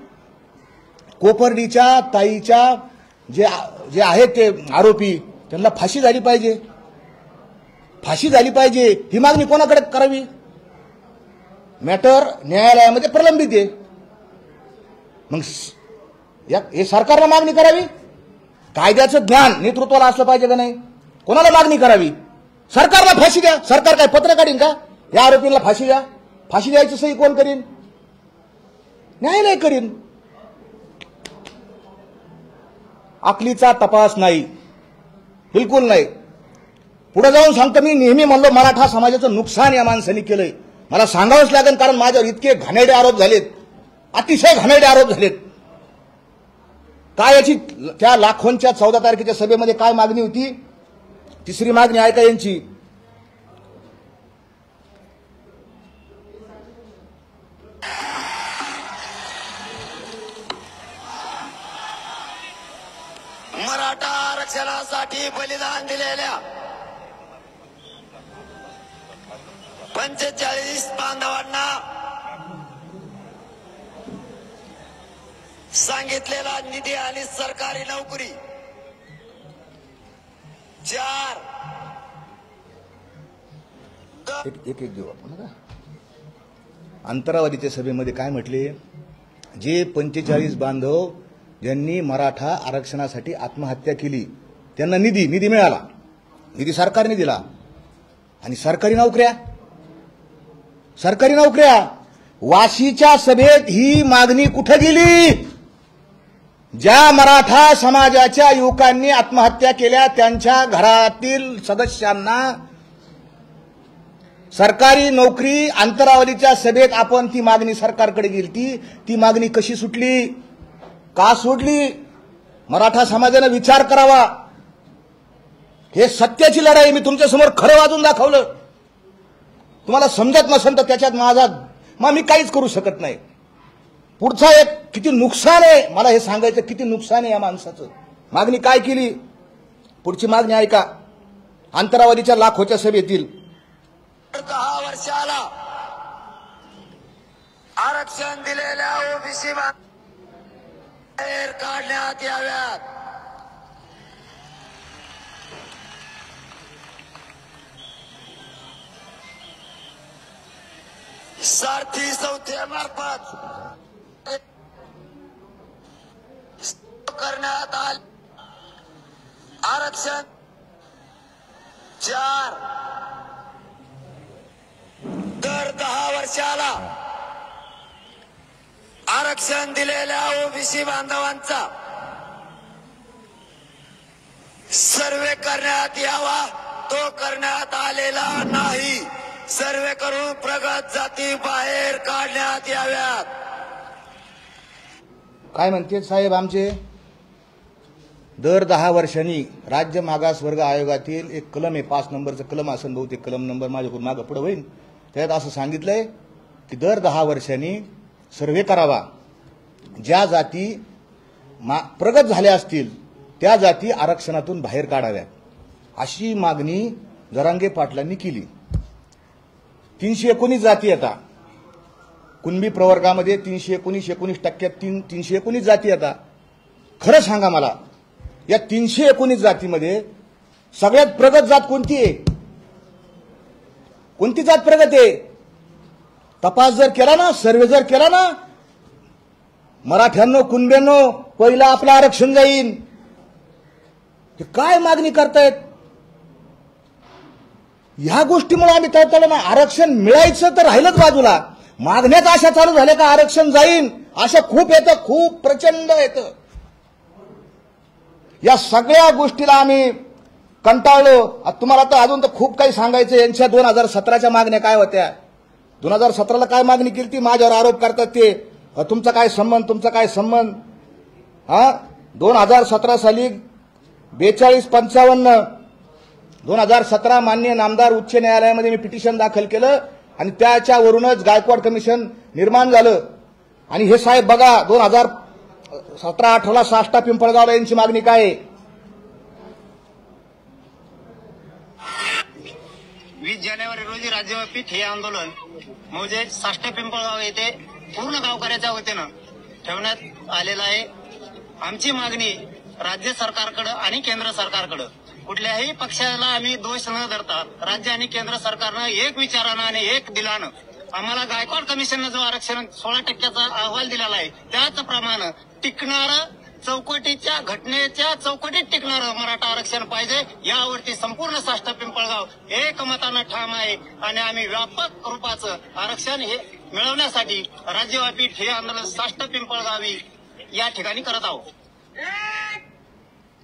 कोपर्डीच्या ताईच्या जे आहेत ते आरोपी, त्यांना फाशी झाली पाहिजे. ही मागणी कोणाकडे करावी? मॅटर न्यायालयामध्ये प्रलंबित आहे. मग हे सरकारला मागणी करावी. कायद्याचं ज्ञान नेतृत्वाला असलं पाहिजे का नाही? कोणाला मागणी करावी? सरकारला फाशी द्या. सरकार काय पत्र काढीन का? या आरोपींना फाशी द्या. फाशी द्यायची सही कोण करीन? न्यायालय करीन. अकलीचा तपास नाही, बिलकुल नाही. पुढे जाऊन सांगतो, मी नेहमी म्हणलो मराठा समाजाचं नुकसान या माणसांनी केलंय. मला सांगावंच लागेल, कारण माझ्यावर इतके घाणेरडे आरोप झालेत, अतिशय घाणेरडे आरोप झालेत. काय याची त्या लाखोंच्या 14 तारखेच्या सभेमध्ये काय मागणी होती? तिसरी मागणी ऐका यांची. मराठा आरक्षणासाठी बलिदान दिलेल्या 45 बांधवांना सांगितलेला निधी आणि सरकारी नोकरी 4 एक देऊ आपण का? अंतरावधीच्या सभेमध्ये काय म्हटले? जे 45 बांधव ज्यांनी मराठा आरक्षणासाठी आत्महत्या केली त्यांना निधी मिळाला. निधी सरकारने दिला. आणि सरकारी नोकऱ्या वाशीच्या सभेत ही मागणी कुठे गेली? ज्या मराठा समाजाच्या युवकांनी आत्महत्या केल्या त्यांच्या घरातील सदस्यांना सरकारी नोकरी अंतरावधीच्या सभेत आपण ती मागणी सरकारकडे गेली. ती मागणी कशी सुटली? का सोडली? मराठा समाजाने विचार करावा. हे सत्याची लढाई. मी तुमच्या समोर खरं वाजून दाखवलं. तुम्हाला समजत नसेल तर त्याच्यात मग मी काहीच करू शकत नाही. पुढचा एक किती नुकसान आहे मला हे सांगायचं, किती नुकसान आहे या माणसाचं. मागणी काय केली? पुढची मागणी ऐका. अंतरावधीच्या लाखोच्या सभेतील 10 वर्षाला आरक्षण दिलेल्या ओबीसी बाहेर काढण्यात याव्यात. सारथी संस्थेमार्फत करण्यात आले आरक्षण 4 दर 10 वर्षाला आरक्षण दिलेल्या ओबीसी बांधवांचा सर्वे करण्यात यावा. तो करण्यात आलेला नाही. सर्वे करून प्रगत जाती बाहेर काढण्यात याव्यात. काय म्हणते साहेब आमचे? दर 10 वर्षांनी राज्य मागासवर्ग आयोगातील एक कलम आहे, 5 नंबरचं कलम असेल बहुतेक, कलम नंबर माझ्याकडून मागं पुढे होईल. त्यात असं सांगितलंय की दर 10 वर्षांनी सर्वे करावा. ज्या जाती प्रगत झाल्या असतील त्या जाती आरक्षणातून बाहेर काढाव्यात, अशी मागणी जरांगे पाटलांनी केली. 319 जाती आता कुणबी प्रवर्गामध्ये 319% 319 जाती आता. खरं सांगा मला, या 319 जातीमध्ये सगळ्यात प्रगत जात कोणती आहे? कोणती जात प्रगत आहे? तपास जर केला ना, सर्वे जर केला ना, मराठ्यांनो कुणब्यांनो पहिला आपलं आरक्षण जाईल. ते काय मागणी करतायत? ह्या गोष्टीमुळे आम्ही तळतळलो ना. आरक्षण मिळायचं तर राहिलंच बाजूला, मागण्याच अशा चालू झाल्या का आरक्षण जाईन, अशा खूप येतं, खूप प्रचंड येतं. या सगळ्या गोष्टीला आम्ही कंटाळलो. तुम्हाला तर अजून तर खूप काही सांगायचं. यांच्या 2017च्या मागण्या काय होत्या, 2017ला काय मागणी केली ती, माझ्यावर आरोप करतात ते तुमचा काय संबंध, तुमचा काय संबंध. 2017 साली 4255 2017 माननीय नामदार उच्च न्यायालयामध्ये मी पिटिशन दाखल केलं आणि त्याच्यावरूनच गायकवाड कमिशन निर्माण झालं. आणि हे साहेब बघा 2017-18ला साष्टा पिंपळगावला यांची मागणी काय आहे. 20 जानेवारी रोजी राज्यव्यापी ठिय्या आंदोलन म्हणजे साष्टा पिंपळगाव येथे पूर्ण गावकऱ्याच्या वतीनं ठेवण्यात आलेलं आहे. आमची मागणी राज्य सरकारकडे आणि केंद्र सरकारकडे, कुठल्याही पक्षाला आम्ही दोष न धरता राज्य आणि केंद्र सरकारनं एक विचारानं आणि एक दिलानं आम्हाला गायकवाड कमिशननं जो आरक्षण 16% अहवाल दिलेला आहे त्याचप्रमाणे टिकणारं चौकटीच्या घटनेच्या चौकटीत टिकणारं मराठा आरक्षण पाहिजे. यावरती संपूर्ण साष्टा पिंपळगाव एकमतानं ठाम आहे आणि आम्ही व्यापक रूपाचं आरक्षण हे मिळवण्यासाठी राज्यव्यापी ठिय्या आंदोलन साष्टा पिंपळगावी या ठिकाणी करत आहोत.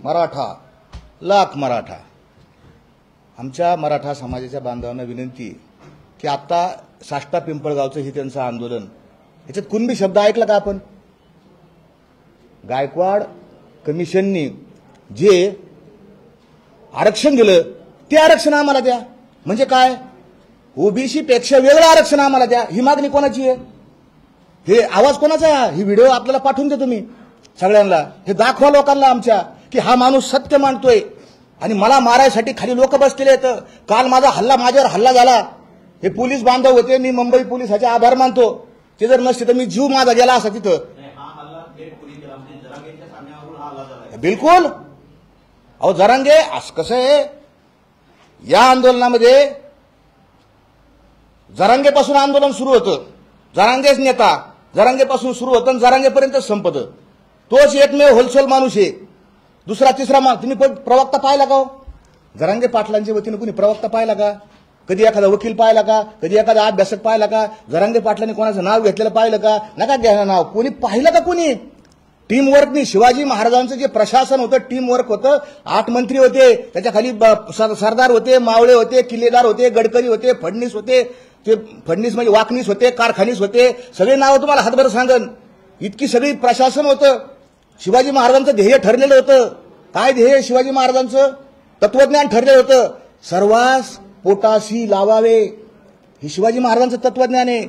मराठा लाख मराठा, आमच्या मराठा समाजाच्या बांधवांना विनंती की आता साष्टा पिंपळगावचं हे त्यांचं आंदोलन, याच्यात कुणबी शब्द ऐकला का आपण. गायकवाड कमिशननी जे आरक्षण दिलं ते आरक्षण आम्हाला द्या. म्हणजे काय, ओबीसी पेक्षा वेगळं आरक्षण आम्हाला द्या. ही मागणी कोणाची आहे, हे आवाज कोणाचा आहे, ही व्हिडिओ आपल्याला पाठवून देतो मी सगळ्यांना. हे दाखवा लोकांना आमच्या की हा माणूस सत्य मानतोय आणि मला मारायसाठी खाली लोक बसलेले आहेत. काल माझ्यावर हल्ला झाला, हे पोलीस बांधव होते, मी मुंबई पोलिसाचे आभार मानतो. ते जर नसते तर मी जीव माझा गेला असा तिथं. बिलकुल. अहो जरांगे असं कसं आहे, या आंदोलनामध्ये जरांगेपासून आंदोलन सुरू होतं, जरांगेच नेता, जरांगेपासून सुरू होतं आणि जरांगेपर्यंत संपतं. तोच एकमेव होलसेल माणूस आहे. दुसरा तिसरा तुम्ही प्रवक्ता पाहिला का हो? जरांगे पाटलांच्या वतीनं कुणी प्रवक्ता पाहिला का? कधी एखादा वकील पाहिला का? कधी एखादा अभ्यासक पाहिला का? जरांगे पाटलांनी कोणाचं नाव घेतलेलं पाहिलं का? नका घ्या नाव. कोणी पाहिलं का? कोणी टीमवर्कनी. शिवाजी महाराजांचं जे प्रशासन होतं टीमवर्क होतं. 8 मंत्री होते, त्याच्या खाली सरदार होते, मावळे होते, किल्लेदार होते, गडकरी होते, फडणीस होते. ते फडणीस म्हणजे वाकणीस होते, कारखानीस होते. सगळे नावं तुम्हाला हातभर सांगन. इतकी सगळी प्रशासन होतं. शिवाजी महाराजांचं ध्येय ठरलेलं होतं. काय ध्येय शिवाजी महाराजांचं? तत्वज्ञान ठरलेलं होतं. सर्वांस पोटाशी लावावे, हे शिवाजी महाराजांचं तत्वज्ञान आहे.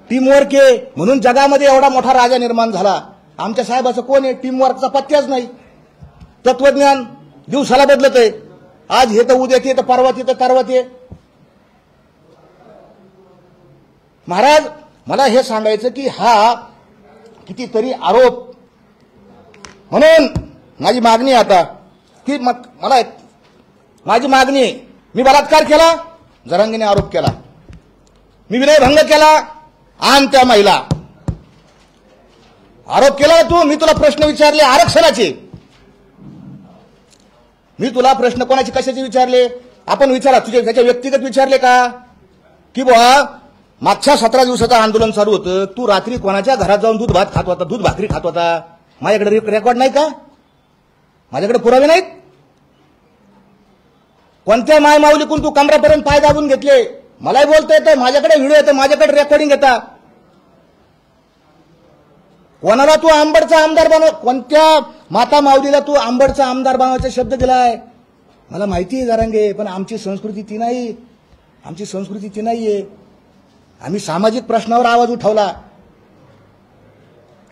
टीमवर्क आहे, म्हणून जगामध्ये एवढा मोठा राजा निर्माण झाला. आमच्या साहेबाचं कोण आहे? टीमवर्कचा पत्त्याच नाही. तत्वज्ञान दिवसाला बदलत आहे. आज हे तर उद्या ते, तर परवा ते, तर तरवा ते. महाराज मला हे सांगायचं की हा कितीतरी आरोप, म्हणून माझी मागणी आता की मला माझी मागणी, मी बलात्कार केला, जरांगेने आरोप केला, मी विनयभंग केला, आण त्या महिला. आरोप केला तू, मी तुला प्रश्न विचारले आरक्षणाचे. मी तुला प्रश्न कोणाचे कशाचे विचारले? आपण विचारा, तुझे त्याच्या व्यक्तिगत विचारले का? की बुवा मागच्या 17 दिवसाचं आंदोलन चालू होतं, तू रात्री कोणाच्या घरात जाऊन दूध भात खात होता, दूध भाकरी खात होता? माझ्याकडे रेकॉर्ड नाही का? माझ्याकडे पुरावे नाहीत? कोणत्या माय माऊलीकून तू कमरापर्यंत पाय दाबून घेतले? मलाही बोलता येतं, माझ्याकडे व्हिडिओ येतं, माझ्याकडे रेकॉर्डिंग येतं. कोणाला तू आंबडचा आमदार बनव, कोणत्या माता माऊलीला तू आंबडचा आमदार बनवायचा शब्द दिलाय? मला माहिती आहे जरांगे, पण आमची संस्कृती ती नाही. आमची संस्कृती ती नाहीये. आम्ही सामाजिक प्रश्नावर आवाज उठवला.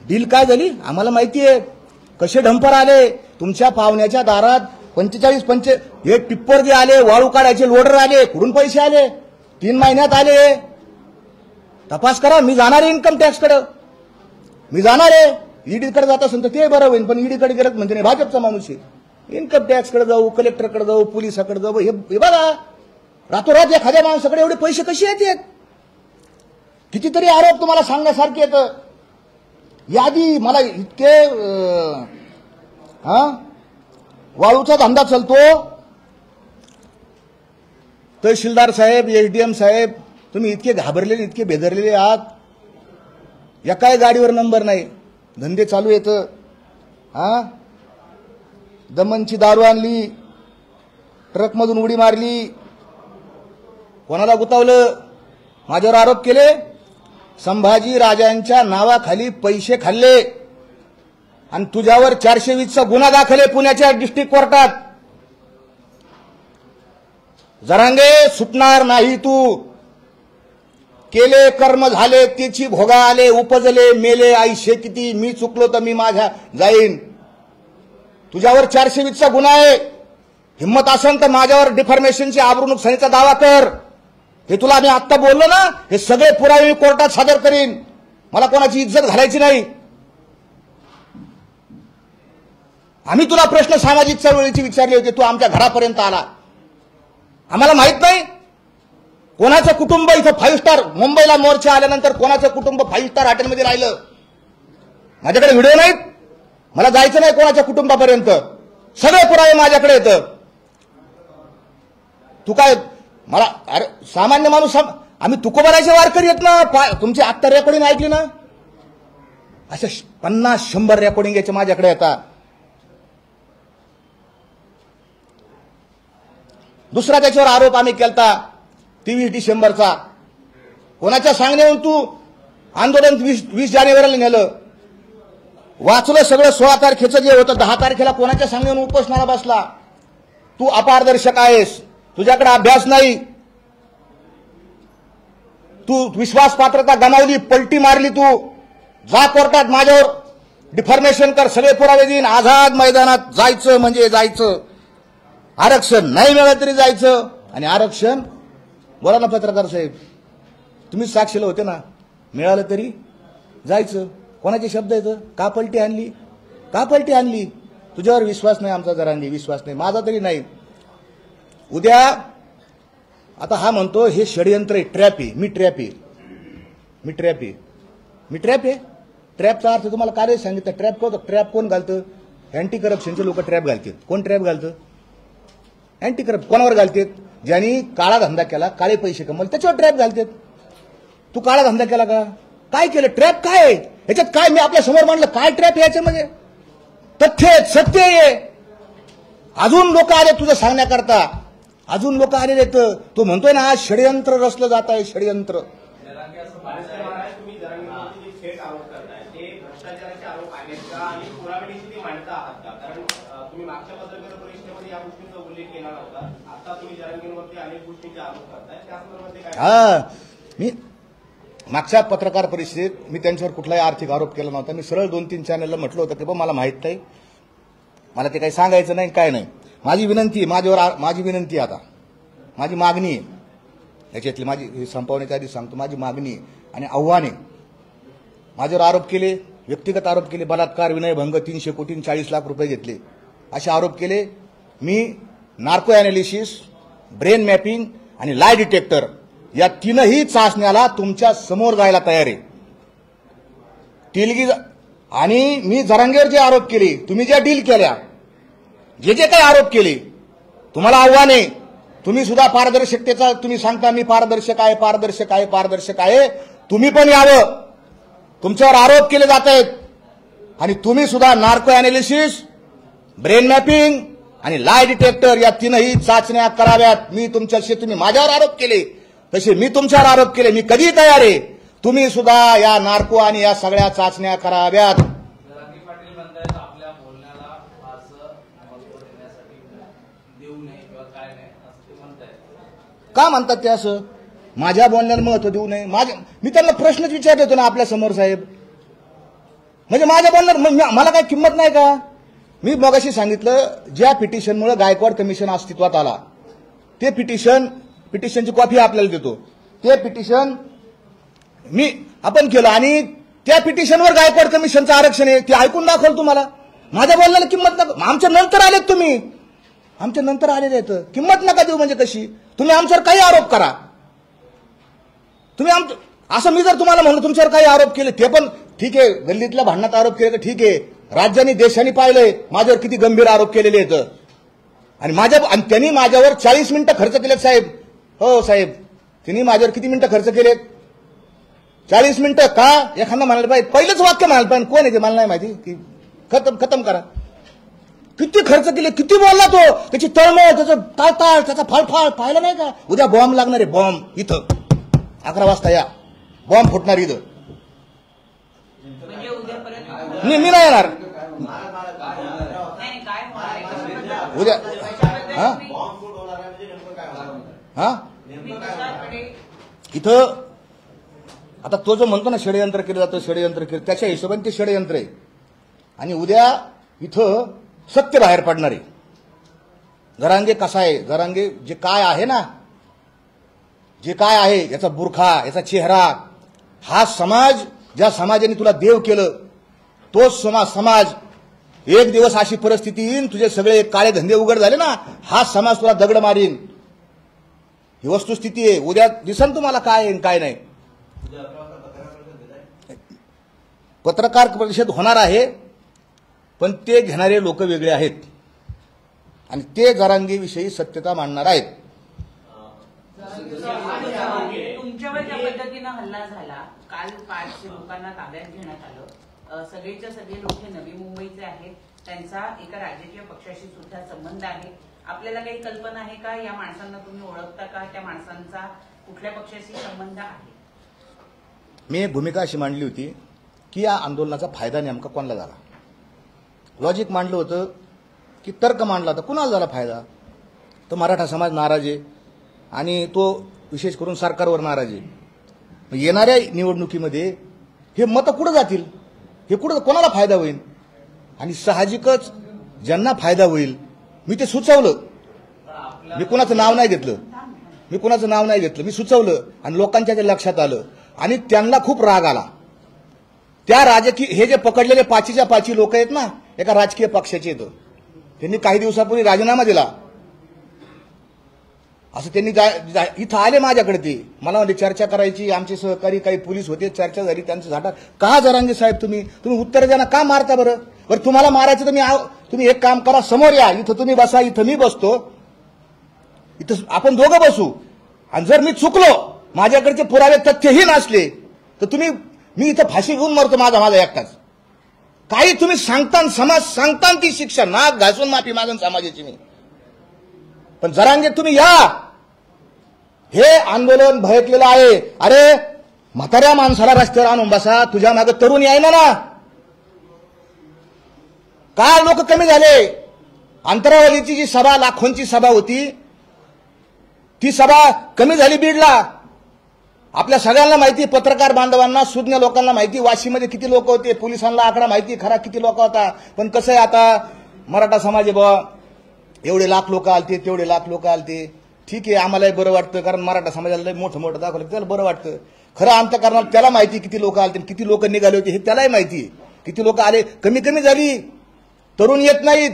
डील काय झाली आम्हाला माहिती आहे. कसे ढंपर आले तुमच्या पाहुण्याच्या दारात. 45 हे टिप्पर जे आले, वाळू काढायचे लोडर आले, कुठून पैसे आले? 3 महिन्यात आले. तपास करा. मी जाणार आहे इन्कम टॅक्सकडे, मी जाणार आहे. ईडीकडे जात असेल तर ते बरं होईल, पण ईडीकडे गेलं म्हणजे नाही, भाजपचा माणूस आहे. इन्कम टॅक्सकडे जाऊ, कलेक्टरकडे जाऊ, पोलिसाकडे जाऊ. हे बघा, रातोरात एखाद्या माणसाकडे एवढे पैसे कसे येतात? कितीतरी आरोप तुम्हाला सांगण्यासारखे येतं. यादी मला इतके वाळूचा धंदा चालतो. तहसीलदार साहेब, एसडीएम साहेब, तुम्ही इतके घाबरलेले, इतके बेदरलेले आहात. एकाही गाडीवर नंबर नाही, धंदे चालू येतं. हा, दमनची दारू आणली, ट्रकमधून उडी मारली, कोणाला गुतावलं, माझ्यावर आरोप केले. संभाजी राजांच्या नावाखाली पैसे खाल्ले आणि तुझ्यावर 420चा गुन्हा दाखल आहे पुण्याच्या डिस्ट्रिक्ट कोर्टात. जरांगे सुटणार नाही तू. केले कर्म झाले त्याची भोगा आले, उपजले मेले आईशे किती. मी चुकलो तर मी माझ्या जाईन. तुझ्यावर 420चा गुन्हा आहे. हिम्मत असेल तर माझ्यावर डिफॉर्मेशनची आबरू नुकसानीचा दावा कर. हे तुला मी आत्ता बोललो ना, हे सगळे पुरावे मी कोर्टात सादर करीन. मला कोणाची इज्जत घालायची नाही. आम्ही तुला प्रश्न सामाजिक चळवळीची विचारले होते, तू आमच्या घरापर्यंत आला. आम्हाला माहित नाही कोणाचं कुटुंब इथं 5 स्टार मुंबईला मोर्चा आल्यानंतर कोणाचं कुटुंब 5 स्टार हॉटेलमध्ये राहिलं. माझ्याकडे व्हिडिओ नाहीत, मला जायचं नाही कोणाच्या कुटुंबापर्यंत. सगळे पुरावे माझ्याकडे येतं. तू काय मला, अरे सामान्य माणूस, आम्ही तुकोबाराचे वारकरी येत ना. तुमची आत्ता रेकॉर्डिंग ऐकली ना, अशा 50-100 रेकॉर्डिंग याचे माझ्याकडे येतात. दुसरा त्याच्यावर आरोप आम्ही केलता 23 डिसेंबरचा. कोणाच्या सांगण्यावरून तू आंदोलन 20 जानेवारीला नेलं. वाचलं सगळं. 16 तारखेचं जे होतं 10 तारखेला कोणाच्या सांगण्यावरून उपोषणाला बसला. तू अपारदर्शक आहेस, तुझ्याकडे अभ्यास नाही, तू विश्वास पात्रता गमावली, पलटी मारली. तू जा कोर्टात, माझ्यावर डिफॉर्मेशन कर, सगळे पुरावे देईन. आझाद मैदानात जायचं म्हणजे जायचं. आरक्षण नाही मिळालं तरी जायचं. आणि आरक्षण, बोला ना पत्रकार साहेब, तुम्हीच साक्षीला होते ना, मिळालं तरी जायचं. कोणाचे शब्द येतं? का पलटी आणली, का पलटी आणली? तुझ्यावर विश्वास नाही आमचा, जरांगे विश्वास नाही, माझा तरी नाही. उद्या आता हा म्हणतो हे षडयंत्र आहे, ट्रॅप आहे. मी ट्रॅप आहे, मी ट्रॅप आहे, मी ट्रॅप आहे. ट्रॅपचा अर्थ तुम्हाला काय सांगितलं? ट्रॅप कोण घालतं? अँटी करप्शनचे लोक ट्रॅप घालतात. कोण ट्रॅप घालतं? Anti corruption. कोणावर घालतात? ज्यांनी काळा धंदा केला, काळे पैसे कमवले, त्याच्यावर ट्रॅप घालतात. तू काळा धंदा केला का? काय केलं? ट्रॅप काय आहे याच्यात? काय मी आपल्या समोर मांडलं, काय ट्रॅप आहे याच्यामध्ये? तथ्य सत्य आहे. अजून लोक आले तुझं सांगण्याकरता, अजून लोक आलेले आहेत. तो म्हणतोय ना आज षडयंत्र रचलं जात आहे, षडयंत्र. हा, मी मागच्या पत्रकार परिषदेत मी त्यांच्यावर कुठलाही आर्थिक आरोप केला नव्हता. मी सरळ 2-3 चॅनलला म्हटलं होतं की बा मला माहित नाही, मला ते काही सांगायचं नाही, काय नाही. माझी विनंती, माझी विनंती, आता माझी मागणी आहे याच्यातली, माझी संपवण्याच्या आधी सांगतो, माझी मागणी आणि आव्हान आहे. माझ्यावर आरोप केले, व्यक्तिगत आरोप केले, बलात्कार, विनयभंग, 300 कोटी 40 लाख रुपये घेतले, असे आरोप केले. मी नार्को अॅनालिसिस, ब्रेन मॅपिंग आणि लाय डिटेक्टर या 3ही चाचण्याला तुमच्या समोर जायला तयार आहे. आणि मी जरांगेवर जे आरोप केले, तुम्ही ज्या डील केल्या, जे जे काही आरोप केले, तुम्हाला आव्हान आहे. तुम्ही सुद्धा पारदर्शकतेचा तुम्ही सांगता मी पारदर्शक आहे, पारदर्शक आहे, पारदर्शक आहे. तुम्ही पण यावं. तुमच्यावर आरोप केले जात आहेत आणि तुम्ही सुद्धा नार्को अॅनालिसिस, ब्रेन मॅपिंग आणि लाय डिटेक्टर या 3ही चाचण्या कराव्यात. मी तुमच्याशी, तुम्ही माझ्यावर आरोप केले तसे मी तुमच्यावर आरोप केले, मी कधी तयार आहे. तुम्ही सुद्धा या नार्को आणि या सगळ्या चाचण्या कराव्यात. का म्हणतात ते असं? माझ्या बोलण्याला महत्व देऊ नये? मी त्यांना प्रश्नच विचारले होते ना आपल्या समोर साहेब. म्हणजे माझ्या बोलण्यात मला काय किंमत नाही का? मी मगाशी सांगितलं, ज्या पिटिशनमुळे गायकवाड कमिशन अस्तित्वात आला, ते पिटिशनची कॉपी आपल्याला देतो. ते पिटिशन आपण केलं आणि त्या पिटिशनवर गायकवाड कमिशनचं आरक्षण आहे, ते ऐकून दाखवलं तुम्हाला. माझ्या बोलण्याला किंमत नका. आमच्या नंतर आलेत तुम्ही, आमच्या नंतर आलेले आहेत, किंमत नका देऊ. म्हणजे कशी? तुम्ही आमच्यावर काही आरोप करा, तुम्ही असं मी जर तुम्हाला म्हणलं तुमच्यावर काही आरोप केले, ते पण ठीक आहे, गल्लीतल्या भांडणात आरोप केले तर ठीक आहे. राज्याने देशाने पाहिलंय माझ्यावर किती गंभीर आरोप केलेले आहेत. आणि त्यांनी माझ्यावर 40 मिनिटं खर्च केलेत साहेब. हो साहेब, त्यांनी माझ्यावर किती मिनिटं खर्च केलेत? 40 मिनिटं का? एखादा म्हणायला पाहिजे, पहिलंच वाक्य म्हणायला पाहिजे, कोण आहे ते मला नाही माहिती, की खतम करा. किती खर्च केले, किती बोलला तो, त्याची तळमळ, त्याचं ताळताळ, त्याचा फाळफाळ पाहिलं नाही का? उद्या बॉम्ब लागणार आहे, बॉम्ब इथं 11 वाजता या, बॉम्ब फुटणार इथं. मी नाही येणार उद्या. हा इथं आता तो जो म्हणतो ना षडयंत्र केलं जातं, षडयंत्र केलं, त्याच्या हिशोबाने ते षडयंत्र आहे. आणि उद्या इथं सत्य बाहेर पडणार आहे. जरांगे कसा आहे, जरांगे जे काय आहे ना, जे काय आहे, याचा बुरखा, याचा चेहरा, हा समाज, ज्या समाजाने तुला देव केलं, तोच समाज एक दिवस अशी परिस्थिती येईन, तुझे सगळे काळे धंदे उघड झाले ना, हा समाज तुला दगड मारीन. ही वस्तुस्थिती आहे. उद्या दिसन तुम्हाला काय आहे काय नाही. पत्रकार परिषद होणार आहे, पण ते घेणारे लोक वेगळे आहेत आणि ते जरांगेविषयी सत्यता मांडणार आहेत. तुमच्यावर ज्या पद्धतीनं हल्ला झाला, काल 5 लोकांना ताब्यात घेण्यात आलं, सगळेच्या सगळे लोक हे नवी मुंबईचे आहेत, त्यांचा एका राजकीय पक्षाशी सुद्धा संबंध आहे. आपल्याला काही कल्पना आहे का, या माणसांना तुम्ही ओळखता का, त्या माणसांचा कुठल्या पक्षाशी संबंध आहे? मी एक भूमिका अशी मांडली होती की या आंदोलनाचा फायदा नेमका कोणाला झाला. लॉजिक मांडलं होतं की तर्क मांडला होता, कुणाला झाला फायदा? तर मराठा समाज नाराज आहे आणि तो विशेष करून सरकारवर नाराज आहे. येणाऱ्या निवडणुकीमध्ये हे मतं कुठं जातील, हे कुठं कोणाला फायदा होईल? आणि साहजिकच ज्यांना फायदा होईल मी ते सुचवलं. मी कुणाचं नाव नाही घेतलं, मी सुचवलं आणि लोकांच्या ते लक्षात आलं आणि त्यांना खूप राग आला. त्या राजकीय हे जे पकडलेले 5च्या 5 लोक आहेत ना, एका राजकीय पक्षाचे येतं, त्यांनी काही दिवसापूर्वी राजीनामा दिला. असं त्यांनी इथं आले माझ्याकडे, ते मला म्हणजे चर्चा करायची, आमचे सहकारी काही पोलीस होते, चर्चा झाली, त्यांचं झाटा. का जरांगे साहेब तुम्ही उत्तर द्या ना, का मारता बरं? तुम्हाला मारायचं तर तुम्ही एक काम करा, समोर या, इथं तुम्ही बसा, इथं मी बसतो, इथं आपण दोघं बसू, आणि जर मी चुकलो, माझ्याकडचे पुरावे तथ्यही नसले, तर मी इथं फाशी घेऊन मरतो माझा एकटाच. काही तुम्ही सांगता, समाज सांगता ती शिक्षा, नाक घासून माफी मागून समाजाची मी. पण जरांगे तुम्ही या, हे आंदोलन भयकलेलं आहे. अरे म्हाताऱ्या माणसाला रस्त्यावर आणून बसा, तुझ्या मागे तरुण यायना ना. काय लोक कमी झाले? अंतरावलीची जी सभा, लाखोंची सभा होती, ती सभा कमी झाली बीडला. आपल्या सगळ्यांना माहिती, पत्रकार बांधवांना, सुज्ञ लोकांना माहिती, वाशीमध्ये किती लोक होते, पोलिसांना आकडा माहिती खरा किती लोक होता. पण कसं आहे, आता मराठा समाज आहे बाबा, एवढे लाख लोक आलते, तेवढे लाख लोक आलते, ठीक आहे, आम्हालाही बरं वाटतं, कारण मराठा समाजाला मोठं दाखवलं त्याला बरं वाटतं. खरं अंतःकरणाला त्याला माहिती किती लोक आलते, किती लोक निघाले होते, हे त्यालाही माहिती, किती लोक आले. कमी झाली, तरुण येत नाहीत.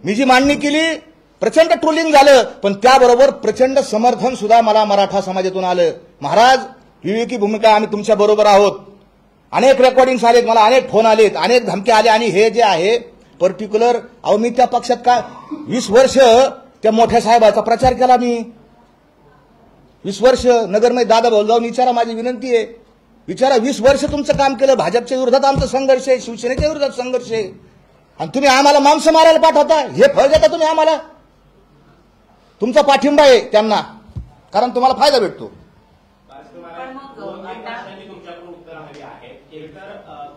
मी जी मांडणी केली, प्रचंड ट्रोलिंग झालं, पण त्याबरोबर प्रचंड समर्थन सुद्धा मला मराठा समाजातून आलं. महाराज, विवेकी भूमिका, आम्ही तुमच्या बरोबर आहोत. अनेक रेकॉर्डिंग्स आलेत, मला अनेक फोन आलेत, अनेक धमक्या आले. आणि हे जे आहे पर्टिक्युलर, मी त्या पक्षात का 20 वर्ष त्या मोठ्या साहेबाचा प्रचार केला. मी 20 वर्ष नगरमध्ये दादा भाऊ जाऊन विचारा, माझी विनंती आहे, विचारा. 20 वर्ष तुमचं काम केलं. भाजपच्या विरोधात आमचा संघर्ष आहे, शिवसेनेच्या विरोधात संघर्ष आहे, आणि तुम्ही आम्हाला मांस मारायला पाठवता. हे फळ देता तुम्ही आम्हाला. तुमचा पाठिंबा आहे त्यांना, कारण तुम्हाला फायदा भेटतो.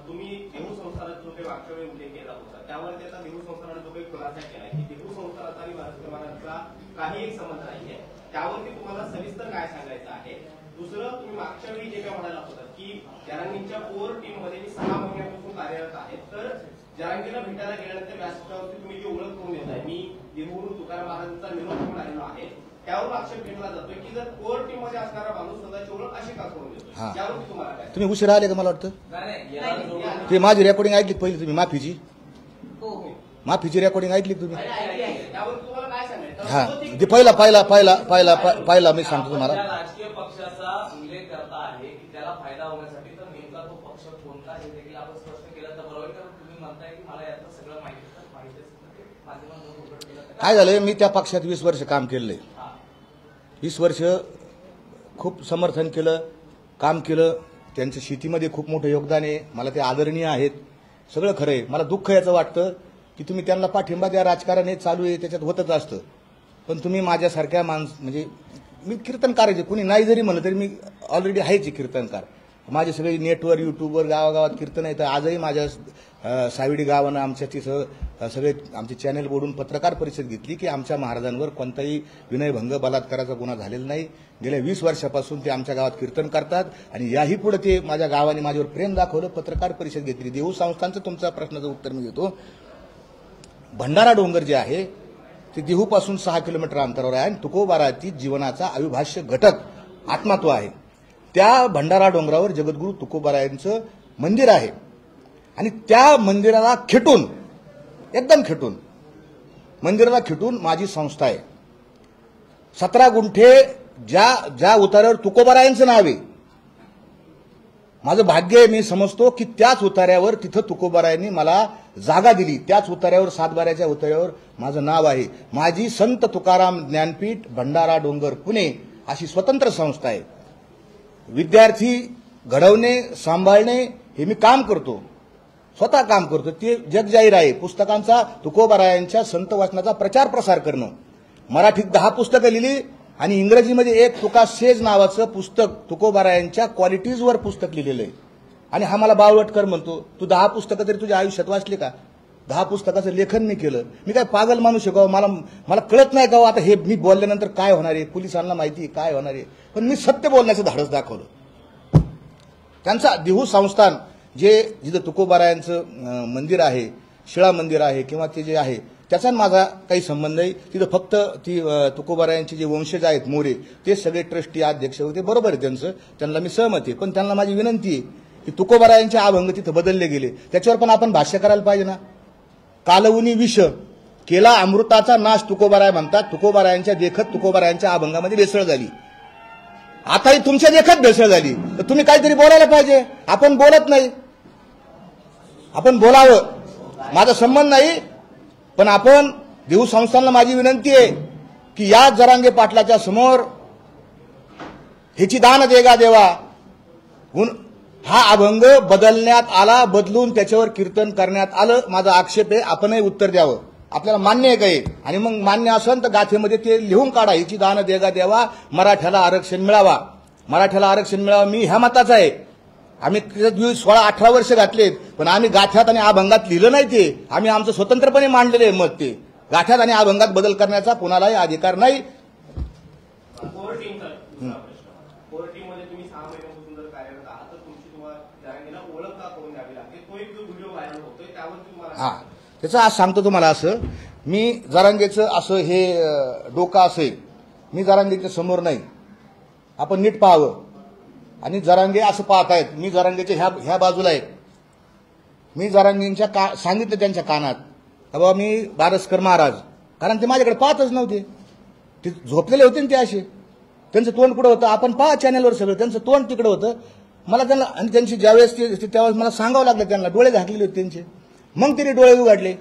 तुम्ही देहू संस्थानात जो काही मागच्या वेळी उल्लेख केला होता, त्यावर त्याचा देहू संस्थानाने जो काही खुलासा केला की देहू संस्थानाचा आणि महाराष्ट्राचा काही एक संबंध नाहीये, त्यावरती तुम्हाला सविस्तर काय सांगायचं आहे? दुसरं, तुम्ही मागच्या वेळी जे काय म्हणाला होता की जरांगींच्या कोर टीम मध्ये मी 6 महिन्यापासून कार्यरत आहे, तर जरांगीला भेटायला गेल्यानंतर व्यासपीठावरती तुम्ही जी ओळख करून देताय, मी देहूवरून तुकाराम महाराजांचा निरोप घेऊन आलेलो आहे, त्यावर आक्षेप घेतला जातोय की जर कोर टीम मध्ये असणारा माणूस स्वतःची ओळख अशी का करून देतो? यावरती तुम्हाला काय? तुम्ही उशिरा आले का? मला वाटतं ते माझी रेकॉर्डिंग ऐकली पहिली तुम्ही, माफीची रेकॉर्डिंग ऐकली तुम्ही? त्यावर तुम्हाला काय सांगायचं? हा, ते पहिला मी सांगतो तुम्हाला. राजकीय पक्षाचा उल्लेख करता आहे की त्याला फायदा होण्यासाठी, तर नेमका तो पक्ष कोणता हे देखील आपण स्पष्ट केलं तर बरोबर. कारण तुम्ही म्हणताय की मला याचं सगळं माहिती काय झालंय, मी त्या पक्षात 20 वर्ष काम केलंय. 20 वर्ष खूप समर्थन केलं, काम केलं, त्यांचं शेतीमध्ये खूप मोठं योगदान आहे, मला ते आदरणीय आहेत, सगळं खरं आहे. मला दुःख याचं वाटतं की तुम्ही त्यांना पाठिंबा द्या, राजकारण हे चालू आहे, त्याच्यात होतच असतं. पण तुम्ही माझ्यासारख्या म्हणजे मी कीर्तनकार आहे, कुणी नाही जरी म्हणलं तरी मी ऑलरेडी आहेच कीर्तनकार. माझे सगळे नेटवर युट्यूबवर गावागावात कीर्तन येतं. आजही माझ्या साविडी गावानं आमच्या तिथं सगळे आमचे चॅनेल बोलून पत्रकार परिषद घेतली की आमच्या महाराजांवर कोणताही विनयभंग बलात्काराचा गुन्हा झालेला नाही. गेल्या 20 वर्षापासून ते आमच्या गावात कीर्तन करतात आणि याही पुढे ते माझ्या गावाने माझ्यावर प्रेम दाखवलं, पत्रकार परिषद घेतली. देहू संस्थांचं तुमच्या प्रश्नाचं उत्तर मी देतो. भंडारा डोंगर जे आहे ते देहूपासून 6 किलोमीटर अंतरावर आहे आणि तुकोबाराती जीवनाचा अविभाज्य घटक आत्मत्व आहे. त्या भंडारा डोंगरावर जगद्गुरू तुकोबारायांचं मंदिर आहे आणि त्या मंदिराला खेटून, एकदम खेटून, मंदिराला खेटून माझी संस्था आहे. 17 गुंठे ज्या उतार्यावर तुकोबारायांचं नाव आहे, माझं भाग्य आहे. मी समजतो की त्याच उतार्यावर तिथं तुकोबारायांनी मला जागा दिली. त्याच उतार्यावर, सातबाऱ्याच्या उतार्यावर माझं नाव आहे. माझी संत तुकाराम ज्ञानपीठ भंडारा डोंगर पुणे अशी स्वतंत्र संस्था आहे. विद्यार्थी घडवणे, सांभाळणे हे मी काम करतो, स्वतः काम करतो. ते जगजाहीर आहे. पुस्तकांचा, तुकोबारायांच्या संत वाचनाचा प्रचार प्रसार करणं. मराठीत 10 पुस्तकं लिहिली आणि इंग्रजीमध्ये एक तुकासेज नावाचं पुस्तक तुकोबारायांच्या क्वालिटीजवर पुस्तक लिहिलेलं आहे. आणि हा मला बावळटकर म्हणतो, तू 10 पुस्तकं तरी तुझ्या आयुष्यात वाचली का? 10 पुस्तकाचं लेखन मी केलं. मी काय पागल माणूस आहे का? मला कळत नाही का आता हे मी बोलल्यानंतर काय होणार आहे? पोलिसांना माहिती आहे काय होणार आहे, पण मी सत्य बोलण्याचं धाडस दाखवलं. त्यांचा देहू संस्थान जिथं तुकोबारायांचं मंदिर आहे, शिळा मंदिर आहे किंवा ते जे आहे त्याचा माझा काही संबंध नाही. तिथं फक्त ती तुकोबारायांचे जे वंशज आहेत मोरे ते सगळे ट्रस्टी अध्यक्ष होते. बरोबर आहे त्यांचं, त्यांना मी सहमत आहे. पण त्यांना माझी विनंती आहे की तुकोबारायांचे अभंग तिथं बदलले गेले, त्याच्यावर पण आपण भाष्य करायला पाहिजे ना. कालवुनी विष केला अमृताचा नाश तुकोबाराय म्हणतात. तुकोबारायांच्या देखत तुकोबारायांच्या अभंगामध्ये भेसळ झाली. आताही तुमच्या देखत भेसळ झाली तर तुम्ही काहीतरी बोलायला पाहिजे. आपण बोलत नाही. आपण बोलावं, माझा संबंध नाही. पण आपण देहू संस्थांना माझी विनंती आहे की या जरांगे पाटलाच्या समोर ह्याची दान देगा देवा, हा अभंग बदलण्यात आला, बदलून त्याच्यावर कीर्तन करण्यात आलं. माझा आक्षेप आहे, आपणही उत्तर द्यावं. आपल्याला मान्य आहे काही, आणि मग मान्य असेल तर गाथेमध्ये ते लिहून काढा, ह्याची दान देगा देवा, मराठ्याला आरक्षण मिळावा, मराठ्याला आरक्षण मिळावं. मी ह्या मताचा आहे. आम्ही 16-18 वर्ष घातलेत, पण आम्ही गाथ्यात आणि अभंगात लिहिलं नाही. ते आम्ही आमचं स्वतंत्रपणे मांडलेलं आहे मत. ते गाथ्यात आणि अभंगात बदल करण्याचा कुणालाही अधिकार नाही. कोर टीमचा प्रश्न, कोर टीम मध्ये तुम्ही 6 महिन्यापासून जर कार्यरत आहात तर तुमची तुम्हाला जरांगेला ओळख का करून द्यावी लागते? तो एक जो व्हिडिओ व्हायरल होतोय त्यावर तुम्हाला त्याचं आज सांगतो तुम्हाला. असं मी जरांगेचं असं हे डोका असेल, मी जरांगेच्या समोर नाही. आपण नीट पाहावं. आणि जरांगे असं पाहतायत, मी जरांगेच्या ह्या बाजूला आहे. मी जरांगेंच्या सांगितलं त्यांच्या कानात का बाबा मी बारसकर महाराज, कारण ते माझ्याकडे पाहतच नव्हते. ते झोपलेले होते ना ते असे, त्यांचं तोंड कुठं होतं आपण पहा चॅनेलवर सगळं, त्यांचं तोंड तिकडं होतं. मला त्यांना, आणि त्यांची ज्यावेळेस ते त्यावेळेस मला सांगावं लागलं त्यांना, डोळे झाकलेले होते त्यांचे. मग तिने डोळे उघडले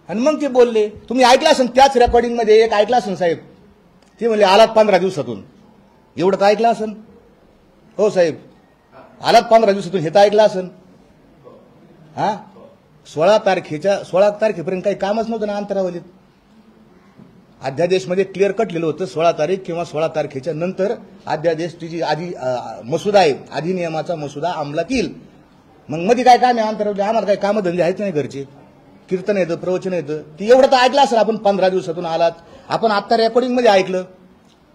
आणि मग ते बोलले. तुम्ही ऐकलं असेल त्याच रेकॉर्डिंगमध्ये एक ऐकलं असेल साहेब, ते म्हणले आलात 15 दिवसातून. एवढं तर ऐकलं असेल हो साहेब, आलात 15 दिवसातून हे तर ऐकलं असेल. हा 16 तारखेपर्यंत काही कामच नव्हतं ना अंतरावलीत. अध्यादेशमध्ये क्लिअर कट लिहिलं होतं 16 तारीख किंवा 16 तारखेच्या नंतर अध्यादेश जी आधी मसुदा आहे, अधिनियमाचा मसुदा अंमलात येईल. मग मध्ये काय काम आहे अंतरावली? आम्हाला काही कामधंदे आहेत नाही घरचे, कीर्तन येतं, प्रवचन येतं. ती एवढं तर ऐकलं असेल आपण 15 दिवसातून आलात. आपण आत्ता रेकॉर्डिंगमध्ये ऐकलं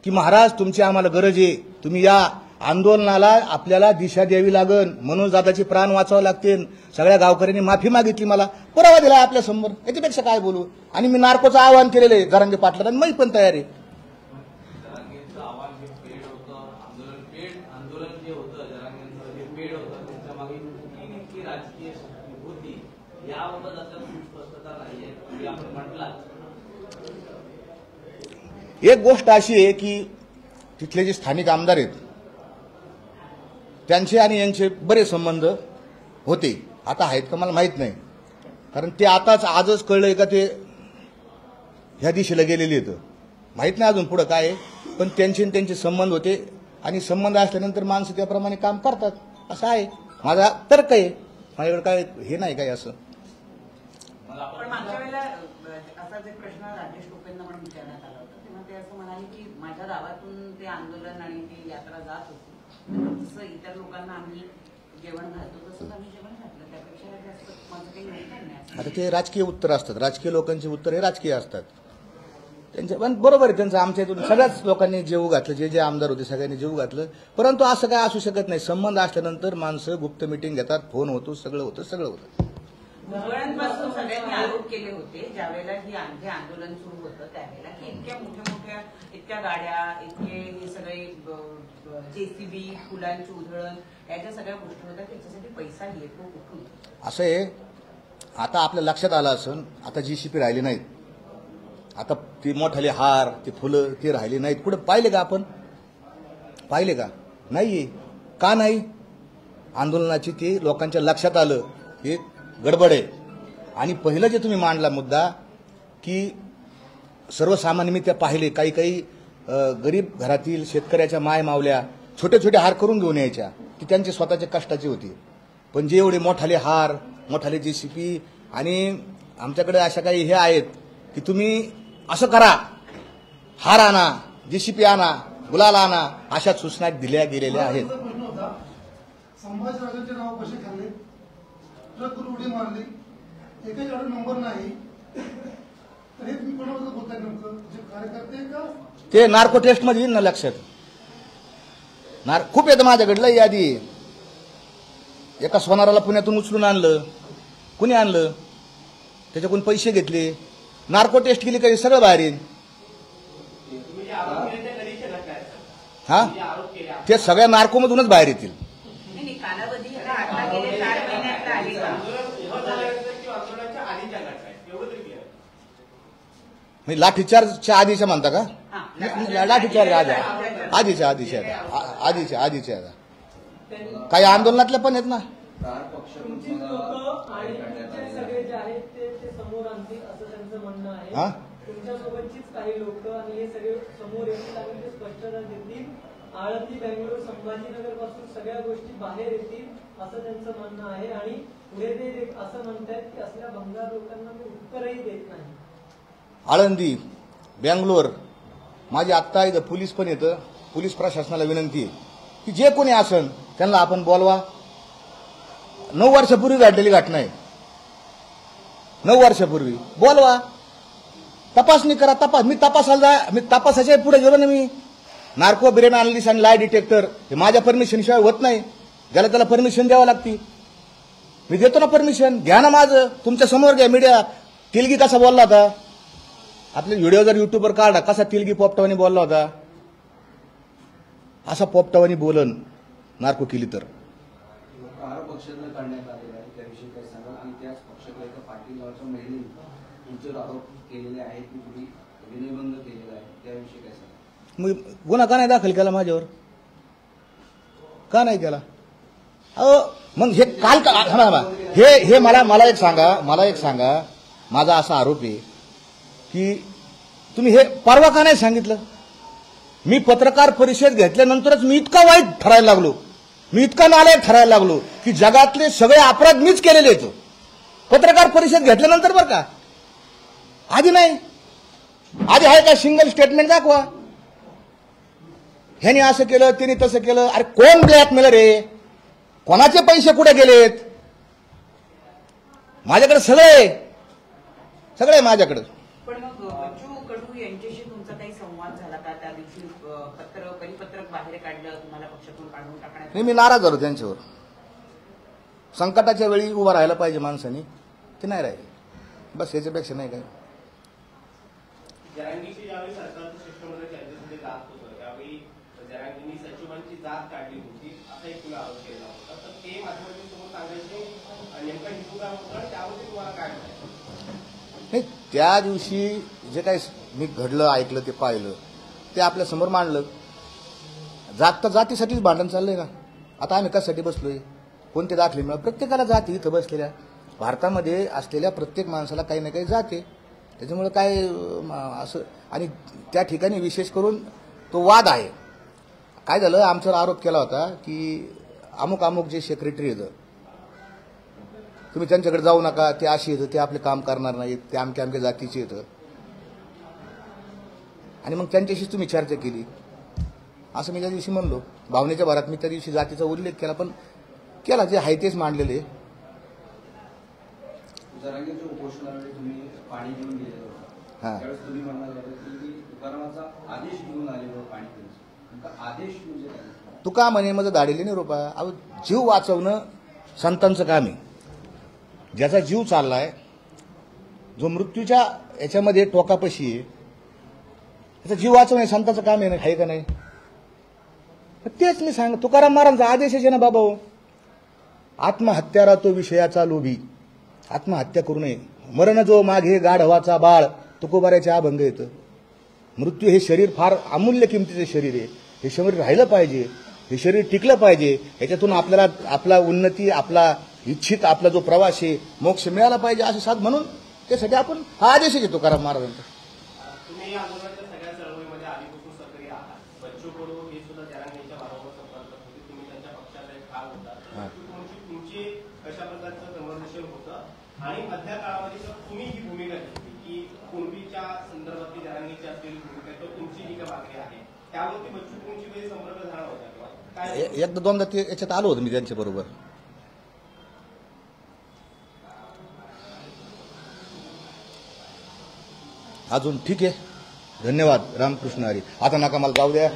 की महाराज तुमची आम्हाला गरज आहे, तुम्ही या आंदोलनाला, आपल्याला दिशा द्यावी लागेल, मनोज दादाचे प्राण वाचावे लागतील. सगळ्या गावकऱ्यांनी माफी मागितली, मला पुरावा दिला आपल्या समोर. याच्यापेक्षा काय बोलू? आणि मी नार्कोचं आवाहन केलेलं आहे जरांगे पाटलांना, आणि मी पण तयार आहे. जरांगेंचं आव्हान जे पेड होतं, आंदोलन जे होतं जरांगेंचं जे पेड होतं, त्याच्या मागे कुठली नेमकी राजकीय होती याबाबत आता स्पष्टता नाहीये. म्हणजे आपण म्हटलं एक गोष्ट अशी आहे की तिथले जे स्थानिक आमदार आहेत त्यांचे आणि यांचे बरे संबंध होते. आता आहेत का मला माहीत नाही, कारण ते आजच कळलंय का ते ह्या दिशेला गेलेले आहेत. माहीत नाही अजून पुढं काय आहे, पण त्यांचे संबंध होते. आणि संबंध असल्यानंतर माणसं त्याप्रमाणे काम करतात, असं आहे माझा तर्क आहे. माझ्याकडे काय हे नाही काय असं. पण मागच्या वेळेला असाच एक प्रश्न राजेश टोपेंना म्हणून विचारण्यात आला होता, तेव्हा ते असं म्हणाले की माझ्या गावातून ते आंदोलन आणि ती यात्रा जात होती, जसं इतर लोकांना आम्ही जेवण घालतो तसंच आम्ही जेवण घातलं, त्यापेक्षा जास्त माझं काही नव्हतं नाही. आता ते राजकीय उत्तर असतात, राजकीय लोकांची उत्तर हे राजकीय असतात त्यांचे. पण बरोबर आहे त्यांचं, आमच्या इथून सगळ्याच लोकांनी जेवू घातलं, जे जे आमदार होते सगळ्यांनी जेवू घातलं. परंतु असं काय असू शकत नाही, संबंध असल्यानंतर माणसं गुप्त मिटिंग घेतात, फोन होतो, सगळं होतं. भुजबळांपासून सगळ्यांनी आरोप केले होते ज्यावेळेला हे आंदोलन सुरू होतं त्यावेळेला की इतक्या मोठ्या इतक्या गाड्या, इतके हे सगळे JCB, फुलांची उधळण, याच्या सगळ्या गोष्टी होत्या, त्याच्यासाठी पैसा येतो कुठून? असं आहे, आता आपल्या लक्षात आलं असून आता JCB राहिली नाहीत, आता ती मोठाले हार, ती फुलं ती राहिली नाहीत. कुठं पाहिले का आपण? पाहिले का? नाही. का नाही? आंदोलनाची ती लोकांच्या लक्षात आलं हे गडबड आहे. आणि पहिलं जे तुम्ही मांडला मुद्दा की सर्वसामान्य, मी त्या पाहिले काही गरीब घरातील शेतकऱ्याच्या माय मावल्या छोटे छोटे हार करून घेऊन यायच्या, की त्यांची स्वतःच्या कष्टाची होती. पण जे एवढे मोठाले हार, मोठाले JCB आणि आमच्याकडे अशा काही हे आहेत की तुम्ही असं करा, हार आणा, JCB आणा, गुलाल आणा, अशा सूचना दिल्या गेलेल्या आहेत. संभाजीराजांचे नाव कसे खाल्ले, ट्रकवर उडी मारली, एकही गाडी नंबर नाही, तर हे तुम्ही कोणाबद्दल बोलताय नेमकं? जे कार्यकर्ते का ते नार्को टेस्ट मध्ये येईल ना लक्षात. खूप येतं माझ्याकडलं यादी. एका सोनाराला पुण्यातून उचलून आणलं, कुणी आणलं, त्याच्याकडून पैसे घेतले, नार्को टेस्ट केली, काही सगळं बाहेर येईल. तुम्ही जे आरोप केले ते कधी केलं काय? हा, जे आरोप केले ते सगळ्या नार्कोमधूनच बाहेर येतील. नाही, कालावधी आता गेले 4 महिन्यातला आहे का? किंवा आंदोलनाच्या आधीच्या घटना आहेत, एवढं तरी केलं. म्हणजे लाठीचार्जच्या आधीच्या म्हणता का? हा, लाठीचार्ज आधीच्या काही आंदोलनातल्या पण आहेत ना. तुमची लोकं आणि तुमचे सगळे जे आहेत ते समोर आणतील असं त्यांचं म्हणणं आहे. हा, तुमच्यासोबतचीच काही लोक आणि हे सगळे समोर येतील आणि ते स्पष्टता देतील. आळंदी, बेंगलोर, संभाजीनगर पासून सगळ्या गोष्टी बाहेर येतील असं त्यांचं म्हणणं आहे. आणि पुढे ते असं म्हणतात की असल्या भंगार लोकांना मी उत्तरही देत नाही. आळंदी, बेंगलोर, माझी आत्ता इथं पोलीस पण येतं. पोलीस प्रशासनाला विनंती आहे की जे कोणी असन त्यांना आपण बोलवा. 9 वर्षापूर्वी घडलेली घटना आहे, 9 वर्षापूर्वी बोलवा, तपासणी करा. मी तपासाच्या पुढे गेलो ना. मी नार्को ब्रेन अनालिसिस आणि लाय डिटेक्टर हे माझ्या परमिशनशिवाय होत नाही. ज्याला त्याला परमिशन द्यावं लागते. मी देतो ना परमिशन, घ्या ना माझं, तुमच्या समोर घ्या. मीडिया तिलगी कसा बोलला होता, आपले व्हिडिओ जर युट्यूबवर काढा, कसा तिलगी पोपटावानी बोलला होता, असा पोपटावानी बोलन नार्को केली तर. पक्षातनं काढण्यात आलेला आहे त्याविषयी काय सांगाल? आणि त्याच पक्षातल्या एका पाटील नावाच्या महिलेने तुमच्यावर आरोप केलेले आहेत की तुम्ही विनयभंग केलेला आहे, त्याविषयी काय सांगाल? मग गुन्हा का नाही दाखल केला माझ्यावर? का नाही केला? अहो मग हे काल हे मला एक सांगा, माझा असा आरोप आहे की तुम्ही हे परवा का नाही सांगितलं? मी पत्रकार परिषद घेतल्यानंतरच मी इतका वाईट ठरायला लागलो, मी इतका नालायक ठरायला लागलो की जगातले सगळे अपराध मीच केलेले आहेत. पत्रकार परिषद घेतल्यानंतर बरं का, आधी नाही. आधी आहे का सिंगल स्टेटमेंट दाखवा, ह्याने असं केलं त्याने तसं केलं. अरे कोण ब्लॅकमेलर आहे, कोणाचे पैसे कुठे गेलेत? माझ्याकडे सगळे माझ्याकडे. पण मग बच्चू कडू यांच्याशी तुमचा काही संवाद झाला का? त्या दिवशी परिपत्रक बाहेर काढलं, तुम्हाला पक्षातून काढून टाकण्यात? मी नाराज झालो त्यांच्यावर. संकटाच्या वेळी उभा राहायला पाहिजे माणसाने, ते नाही राहिले. बस याच्यापेक्षा नाही काय. जरांगीची ज्यावेळी सरकारचं शिष्टमंडळ चर्चेमध्ये जात होतं त्यावेळी जरांगींनी सचिवांची जात काढली होती असा एक तुम्ही आरोप केला होता. तर ते माध्यमांसमोर सांगायचे नेमका हेतू काय होता आणि त्यावरती तुम्हाला काय म्हणायचं? नाही, त्या दिवशी जे काही मी घडलं, ऐकलं, ते पाहिलं, ते आपल्या समोर मांडलं. जात तर जातीसाठीच भांडण चाललंय ना. आता आम्ही कशासाठी बसलोय, कोणते दाखले मिळाले? प्रत्येकाला जाती इथं बसलेल्या भारतामध्ये असलेल्या प्रत्येक माणसाला काही ना काही जाते. त्याच्यामुळे काय असं, आणि त्या ठिकाणी विशेष करून तो वाद आहे. काय झालं, आमच्यावर आरोप केला होता की अमुक अमुक जे सेक्रेटरी येतं तुम्ही त्यांच्याकडे जाऊ नका, ते अशी येतं, ते आपले काम करणार नाहीत, ते अमक्या अमक्या जातीचे येतं. आणि मग त्यांच्याशी तुम्ही चर्चा केली असं मी त्या दिवशी म्हणलो. भावनेच्या भरात मी त्या दिवशी जातीचा उल्लेख केला, पण केला जे आहे तेच मांडलेले. जरांगेच्या उपोषणावेळी तुम्ही पाणी घेऊन गेलेलं होतं. हां. त्यावेळेस तुम्ही म्हणाले होते की तुकारामाचा आदेश घेऊन आलेलो पाणी प्यायचं. आदेश म्हणजे काय? तुका म्हणे माझं धाडेले नाही रोपा. अहो, जीव वाचवणं संतांचं काम आहे. ज्याचा जीव चाललाय, जो मृत्यूच्या याच्यामध्ये टोकापशी आहे, त्याचा जीव वाचवणं संतांचं काम आहे का नाही? तेच मी सांग, तुकाराम महाराजांचा आदेश आहे ना बाबा. आत्महत्यारा तो विषयाचा लोभी, आत्महत्या करू नये. मरण जो मागे गाढवाचा बाळ, तुकोबाऱ्याचे अभंग येतं. मृत्यू हे शरीर फार अमूल्य किमतीचं शरीर आहे. हे शरीर राहिलं पाहिजे, हे शरीर टिकलं पाहिजे. याच्यातून आपल्याला आपला उन्नती, आपला इच्छित आपला जो प्रवास आहे, मोक्ष मिळाला पाहिजे असं साध. म्हणून त्यासाठी आपण हा आदेश आहे तुकाराम महाराजांचा. तुम्ही या आंदोलनाच्या सगळ्या चळवळीमध्ये आधीपासून सक्रिय आहात. बच्चू कडू हे सुद्धा जरांगेच्या वारंवार संपर्कात होते. तुम्ही त्यांच्या पक्षाचा एक भाग होता. तुमची कशा प्रकारचं कन्व्हर्सेशन होतं आणि मधल्या काळामध्ये तुम्ही ही भूमिका घेतली की कुणबीच्या संदर्भातली जरांगेची असलेली भूमिका किंवा तुमची जी काही मागणी आहे त्यावरती बच्चू कडूंची काही संपर्क झाला होता किंवा काय? एकदा दोनदा ते याच्यात आलो होतो मी त्यांच्या बरोबर. अजून ठीक आहे, धन्यवाद, रामकृष्ण हरी. आता नका, मला जाऊ द्या.